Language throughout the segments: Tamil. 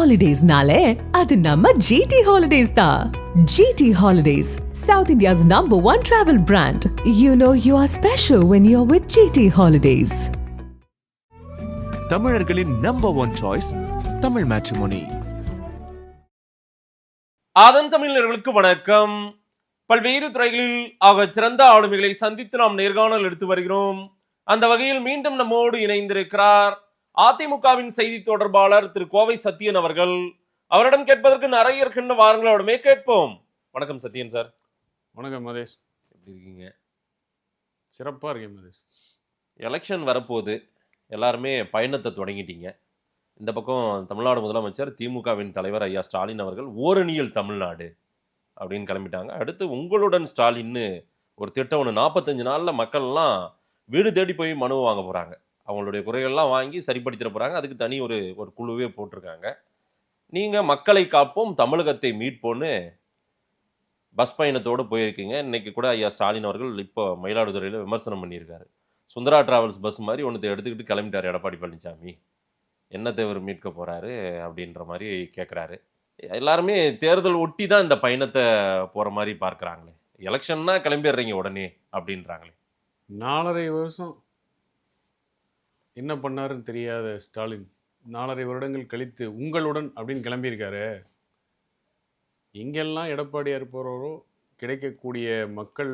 Holidays-nale, adu namma GT Holidays da. GT Holidays, South India's #1 travel brand. You know you are special when you're with GT Holidays. தமிழர்களின் #1 சாய்ஸ் தமிழ் மேட்ரிமோனி. ஆதன் தமிழர்களுக்கு வணக்கம். பல்வேறு துறைகளில் ஆக சிறந்த ஆளுமைகளை சந்தித்து நாம் நேர்காணல் எடுத்து வருகிறோம். அந்த வகையில் மீண்டும் நம்மோடு இணைந்திருக்கிறார் அதிமுகவின் செய்தி தொடர்பாளர் திரு கோவை சத்தியன் அவர்கள். அவரிடம் கேட்பதற்கு நிறைய இருக்கின்ற வாரங்களோடமே கேட்போம். வணக்கம் சத்தியன் சார். வணக்கம் மதேஷ், எப்படி இருக்கீங்க? சிறப்பாக இருக்கேன் மதேஷ். எலெக்ஷன் வரப்போகுது, எல்லாருமே பயணத்தை தொடங்கிட்டீங்க. இந்த பக்கம் தமிழ்நாடு முதலமைச்சர் திமுகவின் தலைவர் ஐயா ஸ்டாலின் அவர்கள் ஓரணியில் தமிழ்நாடு அப்படின்னு கிளம்பிட்டாங்க. அடுத்து உங்களுடன் ஸ்டாலின்னு ஒரு திட்டம் ஒன்று 45 நாளில் மக்கள்லாம் வீடு தேடி போய் மனு வாங்க போகிறாங்க. அவங்களுடைய குறைகள்லாம் வாங்கி சரிப்படுத்திட போகிறாங்க. அதுக்கு தனி ஒரு குழுவே போட்டிருக்காங்க. நீங்கள் மக்களை காப்போம் தமிழகத்தை மீட்போன்னு பஸ் பயணத்தோடு போயிருக்கீங்க. இன்றைக்கி கூட ஐயா ஸ்டாலின் அவர்கள் இப்போ மயிலாடுதுறையில் விமர்சனம் பண்ணியிருக்காரு. சுந்தரா டிராவல்ஸ் பஸ் மாதிரி ஒன்றத்தை எடுத்துக்கிட்டு கிளம்பிட்டார் எடப்பாடி பழனிசாமி. என்ன தேவர் மீட்க போகிறாரு அப்படின்ற மாதிரி கேட்குறாரு. எல்லாருமே தேர்தல் ஒட்டி தான் இந்த பயணத்தை போகிற மாதிரி பார்க்குறாங்களே. எலெக்ஷன்னா கிளம்பிடுறீங்க உடனே அப்படின்றாங்களே. 4.5 வருஷம் என்ன பண்ணாருன்னு தெரியாத ஸ்டாலின் 4.5 வருடங்கள் கழித்து உங்களுடன் அப்படின்னு கிளம்பியிருக்காரு. எங்கெல்லாம் எடப்பாடியார் போகிறவரோ கிடைக்கக்கூடிய மக்கள்,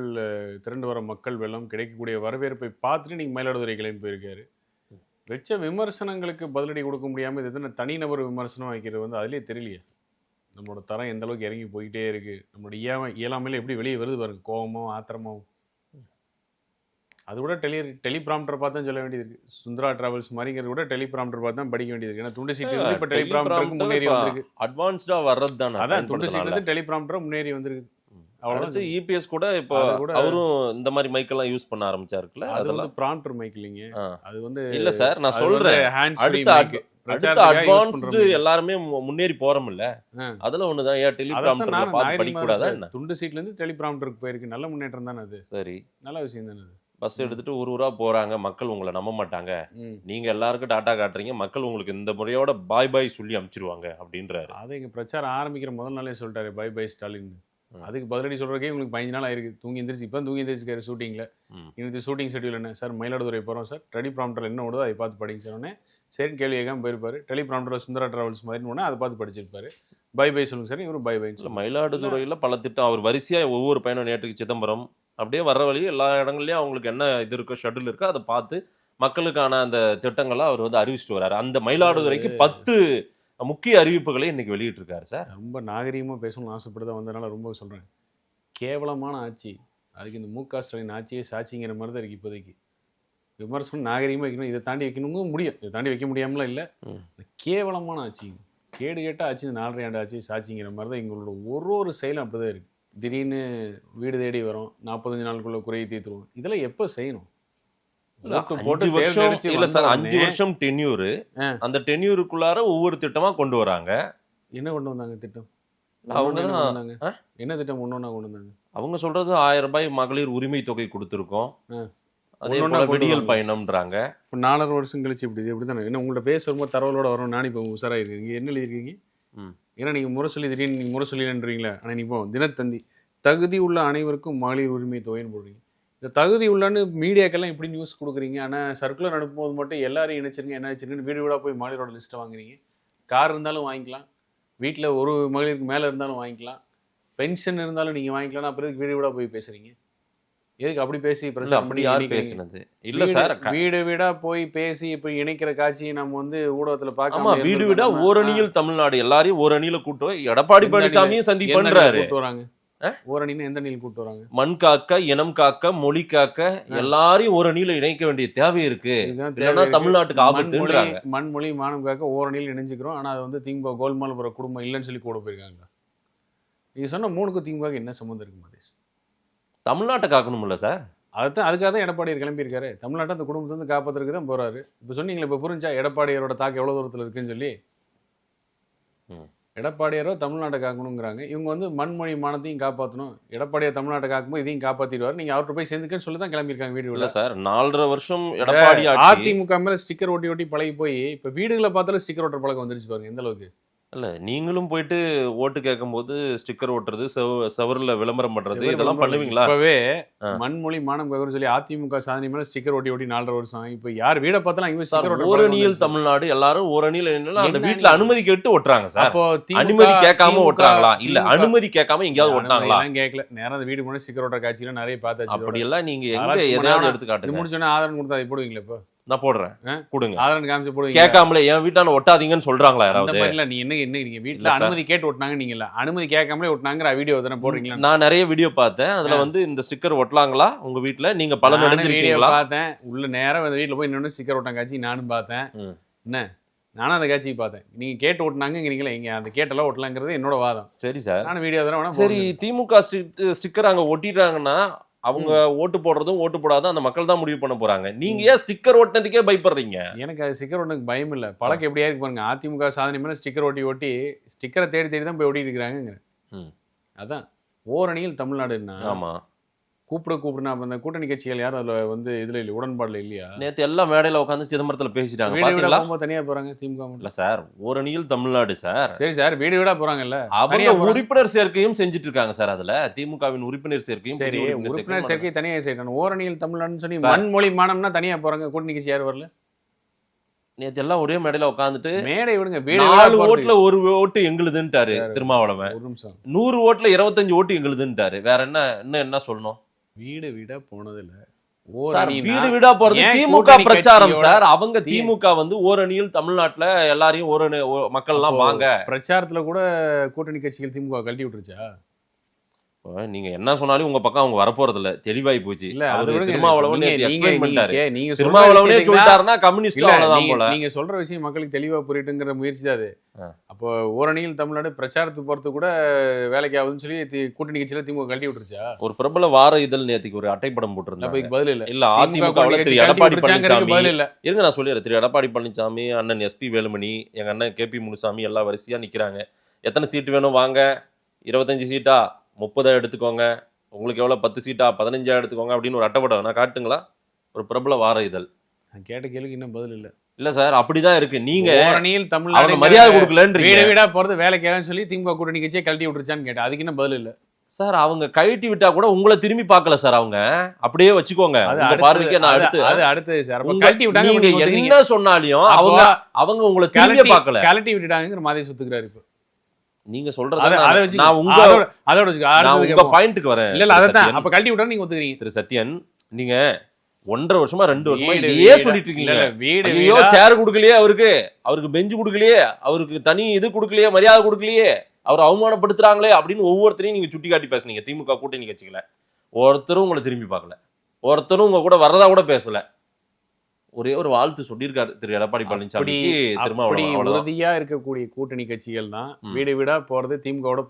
திரண்டு வர மக்கள் வெள்ளம், கிடைக்கக்கூடிய வரவேற்பை பார்த்துட்டு நீங்கள் மயிலாடுதுறை கிளம்பி போயிருக்காரு. வச்ச விமர்சனங்களுக்கு பதிலடி கொடுக்க முடியாமல் இது எதுனா தனிநபர் விமர்சனம் வைக்கிறது வந்து அதுலேயே தெரியலையே நம்மளோட தரம் எந்த அளவுக்கு இறங்கி போய்கிட்டே இருக்குது. நம்மளோட இயலாமையில் எப்படி வெளியே வருது பாருங்க, கோபமோ ஆத்திரமோ. அது கூட டெலிபிராம்டர் பார்த்து தான் சொல்ல வேண்டியது இருக்குது. சுந்தரா டிராவல்ஸ் மாதிரிங்கிறது கூட டெலிபிராம்டர் பார்த்து தான் படிக்க வேண்டியது இருக்குது. ஏன்னா துண்டு சீட்டு வந்து இப்போ டெலிபிராம்டருக்கு முன்னேறி வந்திருக்கு. அட்வான்ஸ்டாக வர்றது தானே. அதான் துண்டு சீட்லேருந்து டெலிபிராம்டர் முன்னேறி வந்திருக்கு. அவ்வளவு இபிஎஸ் கூட இப்போ அவரும் இந்த மாதிரி மைக்கெல்லாம் யூஸ் பண்ண ஆரம்பிச்சாருக்குல்ல. அதெல்லாம் ப்ராம்ப்டர் மைக் இல்லைங்க, அது வந்து இல்ல சார். நான் சொல்றேன் அடுத்த அட்வான்ஸ்டு எல்லாருமே முன்னேறி போறோம்ல, அதுல ஒண்ணுதான். ஏன் டெலிபிராம்டர் பார்த்து படிக்க கூடாதா என்ன? துண்டு சீட்ல இருந்து டெலிபிராம்டருக்கு போயிருக்கு. நல்ல முன்னேற்றம் தானே அது. சரி, நல்ல விஷயம் தானே அது. பஸ் எடுத்துட்டு ஊரா போறாங்க, மக்கள் உங்களை நம்ப மாட்டாங்க, நீங்க எல்லாருக்கும் டாட்டா காட்டுறீங்க, மக்கள் உங்களுக்கு இந்த முறையோட பாய் பாய் சொல்லி அனுப்பிச்சிருவாங்க அப்படின்றாரு. அதை இங்க பிரச்சாரம் ஆரம்பிக்கிற முதல் நாளே சொல்லிட்டாரு பாய் பாய் ஸ்டாலின். அதுக்கு பதிலடி சொல்றதுக்கே உங்களுக்கு 15 நாள் ஆயிருக்கு. தூங்கி எந்திரிச்சு இப்போ தூங்கி எந்திரிச்சிருக்காரு ஷூட்டிங்ல. இன்னைக்கு ஷூட்டிங் ஷெட்யூல் என்ன சார்? மயிலாடுதுறை போகிறோம் சார், டெலிபிராம்டர் என்ன ஓடுதோ அதை பார்த்து படிங்க சார். உடனே சரி கேள்வி கேட்காம போயிருப்பாரு. டெலிபிராம்டர் சுந்தரா டிராவல்ஸ் மாதிரி ஒன்று அதை பார்த்து படிச்சிருப்பாரு. பை பை சொல்லுங்க சார், இவரும் பை பை. மயிலாடுதுறையில் பல திட்டம் அவர் வரிசையாக ஒவ்வொரு பயணம், நேற்றுக்கு சிதம்பரம், அப்படியே வர்ற வழி எல்லா இடங்கள்லையும் அவங்களுக்கு என்ன இது இருக்கோ, ஷெட்யூல் இருக்கோ, அதை பார்த்து மக்களுக்கான அந்த திட்டங்களை அவர் வந்து அறிவிச்சிட்டு வர்றாரு. அந்த மயிலாடுதுறைக்கு 10 முக்கிய அறிவிப்புகளை இன்னைக்கு வெளியிட்டு இருக்காரு சார். ரொம்ப நாகரீகமாக பேசணும்னு ஆசைப்படுதான் வந்ததுனால ரொம்ப சொல்கிறேன். கேவலமான ஆட்சி, அதுக்கு இந்த மு க ஸ்டாலின் ஆட்சியே சாட்சிங்கிற மாதிரி தான் இருக்குது இப்போதைக்கு. விமர்சனம் நாகரீகமாக வைக்கணும், இதை தாண்டி வைக்கணும் முடியும், இதை தாண்டி வைக்க முடியாமலாம் இல்லை. கேவலமான ஆட்சி, கேடு கேட்ட ஆட்சி, இந்த 4.5 ஆண்டு ஆட்சி சாட்சிங்கிற மாதிரி தான் எங்களோட ஒரு செயலும் அப்படி தான் இருக்குது. திடீர்னு வீடு தேடி வரும், 45 நாளுக்குள்ள குறையை தீர்த்துருவோம். இதெல்லாம் எப்போ செய்யணும்? 5 வருஷம் டென்யூர். அந்த டென்யூருக்குள்ளார ஒவ்வொரு திட்டமா கொண்டு வராங்க. என்ன கொண்டு வந்தாங்க திட்டம்? என்ன திட்டம் ஒன்னொன்னா கொண்டு வந்தாங்க? அவங்க சொல்றது 1000 ரூபாய் மகளிர் உரிமை தொகை கொடுத்துருக்கோம், அதே போல விடியல் பயணம்ன்றாங்க. இப்போ 4.5 வருஷம் கழிச்சு இப்படி தானே. என்ன உங்கள்ட்ட பேச வரும்போது தரவலோட வரும். நானும் இப்போ உஷாராயிருக்கீங்க. என்ன எழுதியிருக்கீங்க? ஏன்னா நீங்கள் முரசொலி திடீர்னு நீங்கள் முரசொலின்றீங்களா? ஆனால் நீ இப்போ தினத்தந்தி தகுதி உள்ள அனைவருக்கும் மகளிர் உரிமை தொகைன்னு போடுறீங்க. இந்த தகுதி உள்ளன்னு மீடியாக்கெல்லாம் இப்படி நியூஸ் கொடுக்குறீங்க. ஆனால் சர்க்குலர் அனுப்பும்போது மட்டும் எல்லாரையும் இணைச்சிருங்க, என்ன வச்சிருக்கேன்னு வீடு வீடாக போய் மகளிரோட லிஸ்ட்டை வாங்குறீங்க. கார் இருந்தாலும் வாங்கிக்கலாம், வீட்டில் ஒரு மகளிருக்கு மேலே இருந்தாலும் வாங்கிக்கலாம், பென்ஷன் இருந்தாலும் நீங்கள் வாங்கிக்கலாம். அப்புறம் வீடு வீடாக போய் பேசுகிறீங்க. எதுக்கு அப்படி பேசி பிரச்சனை பண்ணி யார் பேசுனது? இல்லை சார், வீடு வீடாக போய் பேசி இப்போ இணைக்கிற காட்சியை நம்ம வந்து ஊடகத்தில் பார்க்கலாம். வீடு வீடா ஓரணியில் தமிழ்நாடு எல்லாரையும் ஓரணியில் கூட்டு எடப்பாடி பழனிசாமியும் சந்திப்பன்றாரு. வராங்க ஓரணின்னு எந்த அணியில் கூட்டு வராங்க? மண் காக்க, இனம் காக்க, மொழி காக்க எல்லாரையும் ஓரணியில் இணைக்க வேண்டிய தேவை இருக்கு. தமிழ்நாட்டுக்கு ஆபத்துன்றாங்க. மண் மொழி மானம் காக்க ஓரணியில் இணைஞ்சுக்கிறோம். ஆனால் அது வந்து திமுக கோல்மால் போகிற குடும்பம் இல்லைன்னு சொல்லி கூட போயிருக்காங்க. நீங்க சொன்ன 3க்கும் திமுக என்ன சம்மந்தம் இருக்கு மதேஷ்? தமிழ்நாட்டை காக்கணும்ல சார். அதுக்காக தான் எடப்பாடியார் கிளம்பியிருக்காரு. தமிழ்நாட்டை அந்த குடும்பத்தை வந்து காப்பாற்றுறதுக்கு தான் போறாரு. இப்போ சொன்னீங்களே, இப்போ புரிஞ்சா எடப்பாடியாரோட தாக்கம் எவ்வளோ தூரத்தில் இருக்குன்னு சொல்லி. எடப்பாடியாரோ தமிழ்நாட்டை காக்கணுங்கிறாங்க, இவங்க வந்து மண்மொழி மானத்தையும் காப்பாற்றணும். எடப்பாடியார் தமிழ்நாட்டை காக்கும்போது இதையும் காப்பாற்றிடுவார், நீங்கள் அவர்கிட்ட போய் சேர்ந்துக்கன்னு சொல்லி தான் கிளம்பியிருக்காங்க. வீடு இல்லை சார், 4.5 வருஷம் எடப்பாடி அதிமுக மேலே ஸ்டிக்கர் ஒட்டி பழகி போய் இப்போ வீடுகளை பார்த்தாலும் ஸ்டிக்கர் ஓட்டுற பழக்கம் வந்துருச்சு பாருங்க எந்த அளவுக்கு. இல்ல நீங்களும் போயிட்டு ஓட்டு கேட்கும்போது ஸ்டிக்கர் ஒட்டுறது, செவருல விளம்பரம் பண்றது சிவர் இதெல்லாம் விளம்பரம் பண்ணுவீங்களா? இப்பவே ஆ. மண்மொழி மானம் கவர்னு சொல்லி அதிமுக சாதனை மேல ஸ்டிக்கர் ஒட்டி 4.5 வருஷம். இப்ப யார் வீட பார்த்தாலும் அங்க சார் ஸ்டிக்கர் ஓரணியில் தமிழ்நாடு எல்லாரும் ஓரணியில் என்னன்னா அந்த என்ன வீட்டுல நீ- அனுமதி கேட்டு ஒட்டுறாங்க சார். அப்போ அனுமதி கேட்காம திமுக ஒட்டுறாங்களா? இல்ல திமுக அனுமதி கேட்காம எங்கேயாவது ஒட்டாங்களா? எல்லாம் கேட்கல. நேரா அந்த வீடு போன ஸ்டிக்கர் ஒட்டுற காட்சியில நிறைய பார்த்தாச்சு. அப்படி எல்லாம் நீங்க எங்க அதெல்லாம் சும்மா எதையாவது நான் எடுத்து இது காட்டுங்க. முடிச்சோன்னா ஆதரவு கொடுத்தா அதை போடுவீங்களா? இப்போ நான் போடுறேன், ஆ? கொடுங்க. ஆதரவு காமிச்சு போடுவீங்க. கேட்காமலே என் வீட்டான ஒட்டாதீங்கன்னு சொல்றாங்களா அந்த யாராவது? மாதிரில நீ என்ன நீங்க இல்ல வீட்டுல சார். அனுமதி கேட்டு ஒட்டினாங்க நீங்கல்ல, அனுமதி கேட்காமலே ஒட்டினாங்கிற வீடியோ தானே போடுறீங்களா? நான் நிறைய வீடியோ பார்த்தேன். அதுல வந்து இந்த ஸ்டிக்கர் ஒட்டலாங்களா உங்க வீட்டுல? நீங்க பலன் நானும் வீடியோ அடைஞ்சிருக்கீங்களா? பார்த்தேன். உள்ள நேரா அந்த வீட்டுல போய் இன்னொன்னு ஸ்டிக்கர் ஒட்டாங்க காட்சி நானும் பார்த்தேன். ம். என்ன நானும் அந்த காட்சியை பார்த்தேன். நீங்க கேட்டு ஓட்டினாங்கிறீங்களா? இங்க அந்த கேட்டெல்லாம் ஒட்டலாங்கிறது என்னோட வாதம். சரி சார். நானும் வீடியோ தானே வேணா சரி, போடுங்க. திமுக ஸ்டிக்கர் அங்க ஒட்டிட்டாங்கன்னா அவங்க ஓட்டு போடுறதும் ஓட்டு போடாதும் அந்த மக்கள் தான் முடிவு பண்ண போறாங்க. நீங்க ஏன் ஸ்டிக்கர் ஒட்டினதுக்கே பயப்படுறீங்க? எனக்கு அது ஸ்டிக்கர் ஒட்டுக்கு பயம் இல்ல. பழக்கம் எப்படியா இருக்கு பாருங்க. அதிமுக சாதனை மேல ஸ்டிக்கர் ஒட்டி ஸ்டிக்கரை தேடி தேடி தான் போய் ஒட்டிட்டு இருக்கிறாங்க. ம். அதான் ஓரணியில் தமிழ்நாடுன்னா ஆமா. கூப்பிடுனா அந்த கூட்டணி கட்சிகள் யாரும் அதுல வந்து இதுல இல்ல, உடன்பாடுல இல்லையா? நேத்து எல்லாம் மேடையில உட்காந்து சிதம்பரத்துல பேசிட்டாங்க வீடு வீடா பாத்தீங்களா? போகும்போது தனியா போறாங்க திமுக மட்டும். இல்ல சார், ஓரணியில் தமிழ்நாடு சார். சரி சார், வீடு வீடா போறாங்கல்ல. அவங்க தனியா போறாங்க. உறுப்பினர் சேர்க்கையும் செஞ்சுட்டு இருக்காங்க சார். அதுல திமுகவின் உறுப்பினர் சேர்க்கையும் சரி, புதிய உறுப்பினர் சேர்க்கையும் சேர்க்கை தனியா செய்யணும். ஓரணியில் தமிழ்நாடுன்னு சொல்லி சார். மண்மொழி மானம்னா தனியா போறாங்க. கூட்டணி கட்சி யாரும் வரல. நேத்து எல்லாம் ஒரே மேடையில உட்காந்துட்டு மேடை விடுங்க. வீடு வீடா 4 போறதுக்கு. ஓட்டுல ஒரு ஓட்டு எங்களுதுன்ட்டாரு திருமாவளவன். ஒரு நிமிஷம். 100 ஓட்டுல 25 ஓட்டு எங்களுதுன்ட்டாரு. வேற என்ன சொல்லணும் வீடு வீடா போனதுல சார்? ஓரணினா வீடு வீடா போறது ஏன் திமுக கூட்டணி பிரச்சாரம் கட்சியோட சார். அவங்க திமுக வந்து ஓரணியில் தமிழ்நாட்டுல எல்லாரையும் மக்கள் எல்லாம் அப்போ வாங்க. பிரச்சாரத்துல கூட கூட்டணி கட்சிகள் திமுக கழட்டி விட்டுருச்சா? இப்ப நீங்க என்ன சொன்னாலும் உங்க பக்கம் அவங்க வரப்போறது இல்ல. தெளிவாய் போச்சு. இல்ல அது அவரு விடுங்க. திருமாவளவன் நீங்க- நேத்து நீங்க- எக்ஸ்பிளைன் பண்ணிட்டாரு. நீங்க- நீங்க சொல்ற திருமாவளவனே விஷயத்துக்கு தான் சொல்லிட்டாருன்னா கம்யூனிஸ்ட் இல்ல, அவ்வளவுதான் போல. நீங்க சொல்ற விஷயம் மக்களுக்கு தெளிவா புரியட்டுங்கிற முயற்சி தான் அது. ஆ. அப்போ ஓரணியில் தமிழ்நாடு பிரச்சாரத்துக்கு போறது கூட வேலைக்கு ஆகுதுன்னு சொல்லி கூட்டணி கட்சியில திமுக கழட்டி விட்டுருச்சா? ஒரு பிரபல வார இதழ் நேத்துக்கு ஒரு அட்டைப்படம் போட்டிருந்தாங்க. அப்ப பதில் இல்ல. இல்ல திமுக அதிமுகவுல கூட்டணி திரு கட்சி எடப்பாடி கழட்டி விட்டுருச்சாங்கிறதுக்கு பழனிசாமி பதில் இல்ல. இருங்க நான் சொல்லிடுறேன். திரு எடப்பாடி பழனிசாமி, அண்ணன் எஸ்பி வேலுமணி, எங்க அண்ணன் கேபி முனுசாமி எல்லாம் வரிசையா நிக்கிறாங்க. எத்தனை சீட்டு வேணும் வாங்க, 25 சீட்டா 30 எடுத்துக்கோங்க, உங்களுக்கு எவ்வளவு 10 சீட்டா 15 எடுத்துக்கோங்க அப்படின்னு ஒரு அட்டைப்படம் நான் காட்டுங்களா? ஒரு பிரபல வார இதழ். நான் கேட்ட கேள்விக்கு இன்னும் பதில் இல்ல. இல்ல சார், அப்படிதான் இருக்கு. நீங்க ஓரணியில் அவங்க தமிழ்நாடு மரியாதை கொடுக்கலன்றீங்க வீடு வீடா போறது வேலைக்காகன்னு சொல்லி திமுக கூட்டணி கட்சியை கழட்டி விட்டுருச்சான்னு கேட்டேன். அதுக்கு இன்னும் பதில் இல்ல. சார். அவங்க கழட்டி விட்டா கூட உங்களை திரும்பி பார்க்கல சார். அவங்க அப்படியே வச்சுக்கோங்க. அது உங்க அடுத்தது. பார்வைக்கு நான் அடுத்து அது அடுத்தது சார். அப்ப உங்க- கழட்டி விட்டாங்க. நீங்க நீங்க ஒத்துக்கிறீங்க. என்ன சொன்னாலும் அப்போ அவங்க உங்களை திரும்பியே பார்க்கல. கழட்டி விட்டுட்டாங்கிற மாதிரி சுத்துக்கிறாரு இப்ப. நீங்க அதை சொல்றத வச்சு நான் உங்க அதோட வச்சுக்க. நான் அடுத்ததுக்கு உங்க அப்போ. பாயிண்ட்க்கு வரேன். இல்ல இல்ல திரு அதான். சத்யன். அப்ப கழட்டி விட்டா நீங்க ஒத்துக்கிறீங்க. திரு சத்யன், நீங்க 1.5 வருஷமா 2 வருஷமா வீடு இதையே வீடா- சொல்லிட்டு இருக்கீங்க. இல்ல, இல்ல, வீடு ஐயோ வீடா- சேர் கொடுக்கலையே, அவருக்கு பெஞ்சு கொடுக்கலையே, அவருக்கு தனி இது கொடுக்கலையே, மரியாதை கொடுக்கலையே, அவர் அவமானப்படுத்துறாங்களே அப்படின்னு ஒவ்வொருத்தரையும் நீங்க சுட்டி காட்டி பேசுனீங்க. திமுக கூட்டணி கட்சிகளை ஒருத்தரும் உங்களை திரும்பி பார்க்கல. ஒருத்தரும் உங்க கூட வரதா கூட பேசல. ஒரே ஒரு வாழ்த்து சொல்லியிருக்காரு திரு எடப்பாடி அப்படி பழனிசாமிக்கு அப்படி திருமாவளவன். அவ்வளவுதான். உறுதியா இருக்கக்கூடிய கூட்டணி கட்சிகள் தான் ம். வீடு வீடா போறது திமுகவோட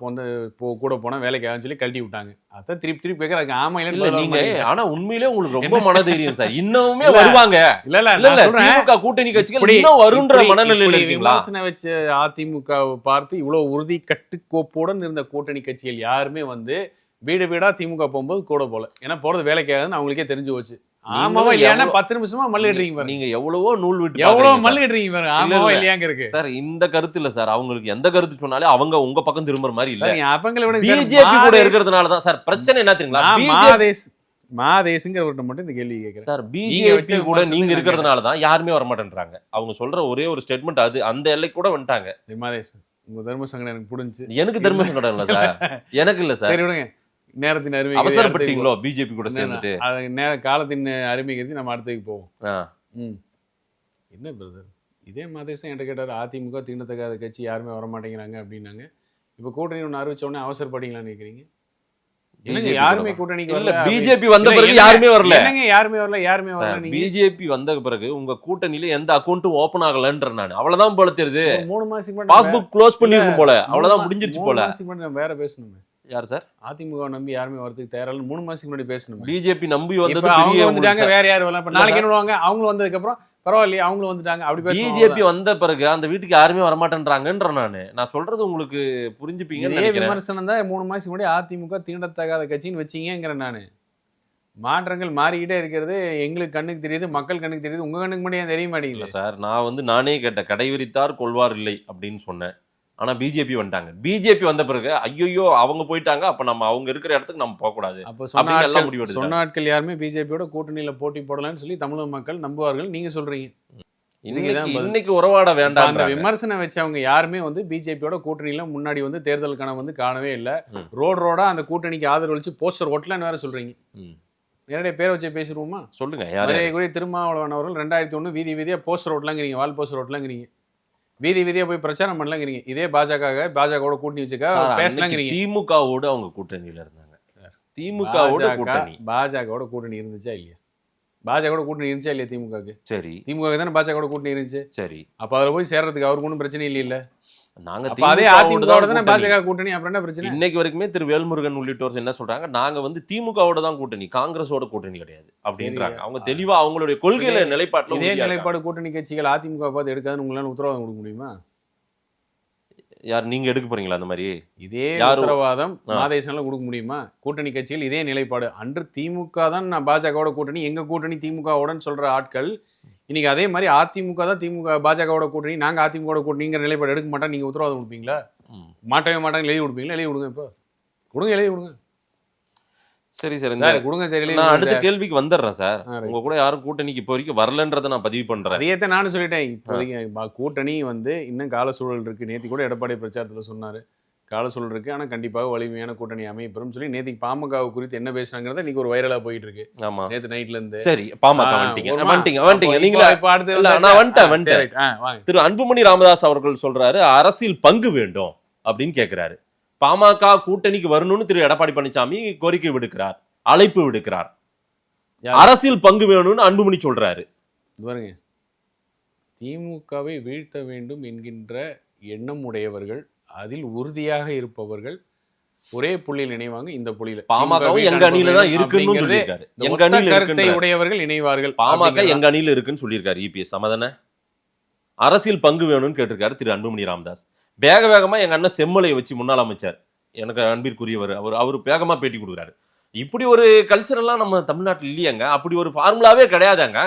கூட போனா வேலைக்காகன்னு சொல்லி கழட்டி விட்டாங்க. அதான் திருப்பி கேக்குறாங்க. ஆமா இல்ல இல்ல நீங்க ஆனா உண்மையிலே உங்களுக்கு ரொம்ப மனதைரியம் சார். இன்னுமே இல்ல. வருவாங்க. இல்ல இல்ல இல்ல நான் இல்ல சொல்றேன். திமுக கூட்டணி கட்சிகள் இப்படி- இன்னும் வருன்ற இப்படி- மனநிலையில இப்படி இருக்கீங்களா? விமர்சனம் வச்ச அதிமுகவை பார்த்து இவ்வளவு உறுதி கட்டுக்கோப்புடன் இருந்த கூட்டணி கட்சிகள் யாருமே வந்து வீடு வீடா திமுக போகும்போது கூட போல. ஏன்னா போறது வேலைக்காகன்னு அவங்களுக்கே தெரிஞ்சு போச்சு. ஆமாவா இல்லையானா 10 நிமிஷமா மல்லிடுறீங்க பாருங்க. நீங்க எவ்வளவோ நூல் விட்டு எவ்வளவு பாக்குறீங்க சார். மல்லிடுறீங்க பாருங்க. இல்ல, ஆமாவா இல்ல. இல்லையாங்க இருக்கு. சார் இந்த கருத்து இல்ல சார். அவங்களுக்கு எந்த கருத்து சொன்னாலே அவங்க உங்க பக்கம் திரும்புற மாதிரி இல்ல. நீங்க அவங்களை விட பிஜேபி கூட இருக்கிறதுனால தான் சார் பிரச்சனை. என்ன தெரியுங்களா? மாதேஷ்ங்கிறவர்கிட்ட மட்டும் இந்த கேள்வி கேட்கிறேன். சார் நீங்க பிஜேபி வச்ச கூட விமர்சனத்தை நீங்க நான் இருக்கிறதுனால தான் யாருமே வர மாட்டேன்றாங்க. அவங்க சொல்ற ஒரே ஒரு ஸ்டேட்மெண்ட் அது. அந்த எல்லைக்கு கூட வந்துட்டாங்க. சரி, மாதேஷ் உங்க தர்ம சங்கடம் எனக்கு புரிஞ்சு. எனக்கு தர்ம சங்கடம் இல்ல சார். எனக்கு இல்ல சார். சரி விடுங்க. நேரத்தின் அருமை அவசரப்பட்டீங்களோ பிஜேபி கூட சேர்ந்துட்டு? காலத்தின் அருமை கருதி நம்ம அடுத்ததுக்கு போவோம். ஆ. ம். என்ன பிரதர் இதே மாதேஷ் என்கிட்ட கேட்டார். அதிமுக தீண்டத்தகாத கட்சி யாருமே வர மாட்டேங்கிறாங்க அப்படின்னாங்க. இப்போ கூட்டணி ஒன்று அறிவிச்ச உடனே அவசரப்பட்டீங்களான்னு நினைக்கிறீங்க? என்னங்க BJP யாருமே கூட கூட்டணிக்கு இல்ல வரல. பிஜேபி வந்த இல்ல, பிறகு என்ன- யாருமே வரல. என்னங்க யாருமே வரல நீங்க பிஜேபி வந்த பிறகு உங்க கூட்டணியில எந்த அக்கௌண்ட்டும் ஓபன் ஆகலன்ற நான் அவ்வளவுதான் போல தெரியுது. 3 மாசத்துக்கு முன்னாடி பாஸ்புக் க்ளோஸ் பண்ணிருக்கும் போல. அவ்வளவுதான் முடிஞ்சிருச்சு போல. 3 மாசத்துக்கு முன்னாடி நம்ம வேற பேசணுமே. யார் சார்? அதிமுக நம்பி யாருமே வரதுக்கு தயாரில்ல. 3 மாசத்துக்கு முன்னாடி பேசணுமே. பிஜேபி நம்பி இப்ப வந்தது அவங்க பெரிய வந்துட்டாங்க. வேற யாரும் வரல. இப்ப இல்ல நாளைக்கு சார். என்ன வருவாங்க? அவங்களும் வந்ததுக்கு அப்புறம் பரவாயில்லையே அவங்களும் வந்துட்டாங்க அப்படி பேசுவாங்க. பிஜேபி வந்த பிறகு அந்த வீட்டுக்கு யாருமே வரமாட்டேன்றாங்கன்ற நான் சொல்றது உங்களுக்கு புரிஞ்சுப்பீங்கன்னு இதே நினைக்கிறேன். விமர்சனம் தான் 3 மாசத்துக்கு முன்னாடி அதிமுக தீண்டத்தகாத கட்சின்னு வச்சீங்கிறேன் நானு. மாற்றங்கள் மாறிக்கிட்டே இருக்கிறது எங்களுக்கு கண்ணுக்கு தெரியுது, மக்கள் கண்ணுக்கு தெரியுது. உங்க கண்ணுக்கு மட்டும் ஏன் தெரிய இல்ல மாட்டேங்குது? சார், நான் நானே கேட்டேன். கடை விரித்தார் கொள்வார் இல்லை அப்படின்னு சொன்னேன். ஆனா பிஜேபி வந்துட்டாங்க. பிஜேபி வந்த பிறகு ஐயோ அவங்க போயிட்டாங்க, அப்ப நம்ம அவங்க இருக்கிற இடத்துக்கு நம்ம போக கூடாது அப்போ அப்படின்னு எல்லாம் முடிவு சொன்ன ஆட்கள் யாருமே பிஜேபியோட கூட்டணியில போட்டி போடலாம்னு சொல்லி தமிழக மக்கள் நம்புவார்கள், நீங்க சொல்றீங்க. இன்னைக்கு உறவாட வேண்டாம். அந்த விமர்சனம் வச்சவங்க யாருமே வந்து பிஜேபியோட கூட்டணியில முன்னாடி வந்து தேர்தல் கணம் வந்து காணவே இல்லை. ரோடா அந்த கூட்டணிக்கு ஆதரவளிச்சு போஸ்டர் ஒட்டலான்னு வேற சொல்றீங்க. நேரடியாக பேரை வச்சு பேசிடுவோமா? சொல்லுங்க. கூட திருமாவளவன் அவர்கள் 2001 வீதி வீதியா போஸ்டர் ஓட்டலாங்கிறீங்க, வால் போஸ்டர் ஓட்டலாங்கிறீங்க, வீதி வீதியா போய் பிரச்சாரம் பண்ணலாங்கிறீங்க. இதே பாஜகவோட கூட்டணி வச்சுக்கா பேசலாங்கிறீங்க. திமுகவோட அவங்க கூட்டணியில இருந்தாங்க. திமுகவோட கூட்டணி, பாஜகவோட கூட்டணி இருந்துச்சா இல்லையா? பாஜகவோட கூட்டணி இருந்துச்சா இல்லையா திமுகவுக்கு? சரி, திமுக தானே பாஜகவோட கூட்டணி இருந்துச்சு. சரி, அப்ப அதுல போய் சேர்றதுக்கு அவருக்கு ஒன்றும் பிரச்சனை இல்ல. நாங்க அதே அதிமுகவோட தானே பாஜக கூட்டணி, அப்புறம் என்ன பிரச்சனை? இன்னைக்கு வரைக்குமே திரு வேல்முருகன் உள்ளிட்டோர் என்ன சொல்றாங்க, நாங்க வந்து திமுகவோட தான் கூட்டணி, காங்கிரஸோட கூட்டணி கிடையாது அப்படின்றாங்க. அவங்க தெளிவா அவங்களுடைய கொள்கையில நிலைப்பாட்டுல இதே நிலைப்பாடு கூட்டணி கட்சிகள் அதிமுக பார்த்து எடுக்காதுன்னு உங்களால உத்தரவாதம் கொடுக்க முடியுமா? யார் நீங்க எடுக்க போறீங்களா அந்த மாதிரி? இதே உத்தரவாதம் மாதேசன்ல கொடுக்க முடியுமா? கூட்டணி கட்சிகள் இதே நிலைப்பாடு. அன்று திமுக தான் நான் பாஜகவோட கூட்டணி, எங்க கூட்டணி திமுகவோடன்னு சொல்ற ஆட்கள் இன்னைக்கு அதே மாதிரி அதிமுக தான் திமுக பாஜகவோட கூட்டணி, நாங்க அதிமுக கூட்டணிங்கிற நிலைப்பாடு எடுக்க மாட்டோம். நீங்க உத்தரவாதம் கொடுப்பீங்களா? மாட்டவே மாட்டாங்க. எழுதி கொடுப்பீங்களா? எழுதி கொடுங்க, இப்போ கொடுங்க, எழுதி கொடுங்க. சரி சார், கொடுங்க. சரி, நான் அடுத்த கேள்விக்கு வந்துடுறேன் சார். உங்க கூட யாரும் கூட்டணிக்கு இப்போ வரைக்கும் வரலன்றதை நான் பதிவு பண்றேன். அதையே நானும் சொல்லிட்டேன். இப்போதைக்கு கூட்டணி வந்து இன்னும் கால சூழல் இருக்கு. நேற்று கூட எடப்பாடி பிரச்சாரத்துல சொன்னாரு, கால சூழல் இருக்கு, ஆனா கண்டிப்பாக வலிமையான கூட்டணி அமைப்பெறும் சொல்லி. நேற்றுக்கு பாமக குறித்து என்ன பேசுறாங்கிறத இன்னைக்கு ஒரு வைரலா போயிட்டு இருக்கு. ஆமா, நேற்று நைட்ல இருந்து. சரி, பாமக வந்துட்டீங்க நீங்களா? திரு அன்புமணி ராமதாஸ் அவர்கள் சொல்றாரு, அரசியல் பங்கு வேண்டும் அப்படின்னு கேட்கிறாரு. பாமக கூட்டணிக்கு வரணும்னு திரு எடப்பாடி பழனிசாமி கோரிக்கை விடுக்கிறார், அழைப்பு விடுக்கிறார். அரசியல் பங்கு வேணும்னு அன்புமணி சொல்றாரு. பாருங்க, திமுகவை வீழ்த்த வேண்டும் என்கின்ற எண்ணம் உடையவர்கள், அதில் உறுதியாக இருப்பவர்கள் ஒரே புள்ளியில் இணைவாங்க. இந்த புள்ளியில பாமக எங்க அணியில தான் இருக்குன்னு சொல்லியிருக்காரு. எங்க அணியில கருத்தை உடையவர்கள் இணைவார்கள். பாமக எங்க அணியில இருக்குன்னு சொல்லியிருக்காரு இபிஎஸ். சமாதான அரசியல் பங்கு வேணும்னு கேட்டிருக்காரு திரு அன்புமணி ராமதாஸ். வேகமா எங்க அண்ணன் செம்மலையை வச்சு முன்னாள் அமைச்சர், எனக்கு அன்பிற்குரியவர், அவர் வேகமா பேட்டி கொடுக்குறாரு. இப்படி ஒரு கல்ச்சர் எல்லாம் நம்ம தமிழ்நாட்டில் இல்லையாங்க, அப்படி ஒரு ஃபார்முலாவே கிடையாதாங்க,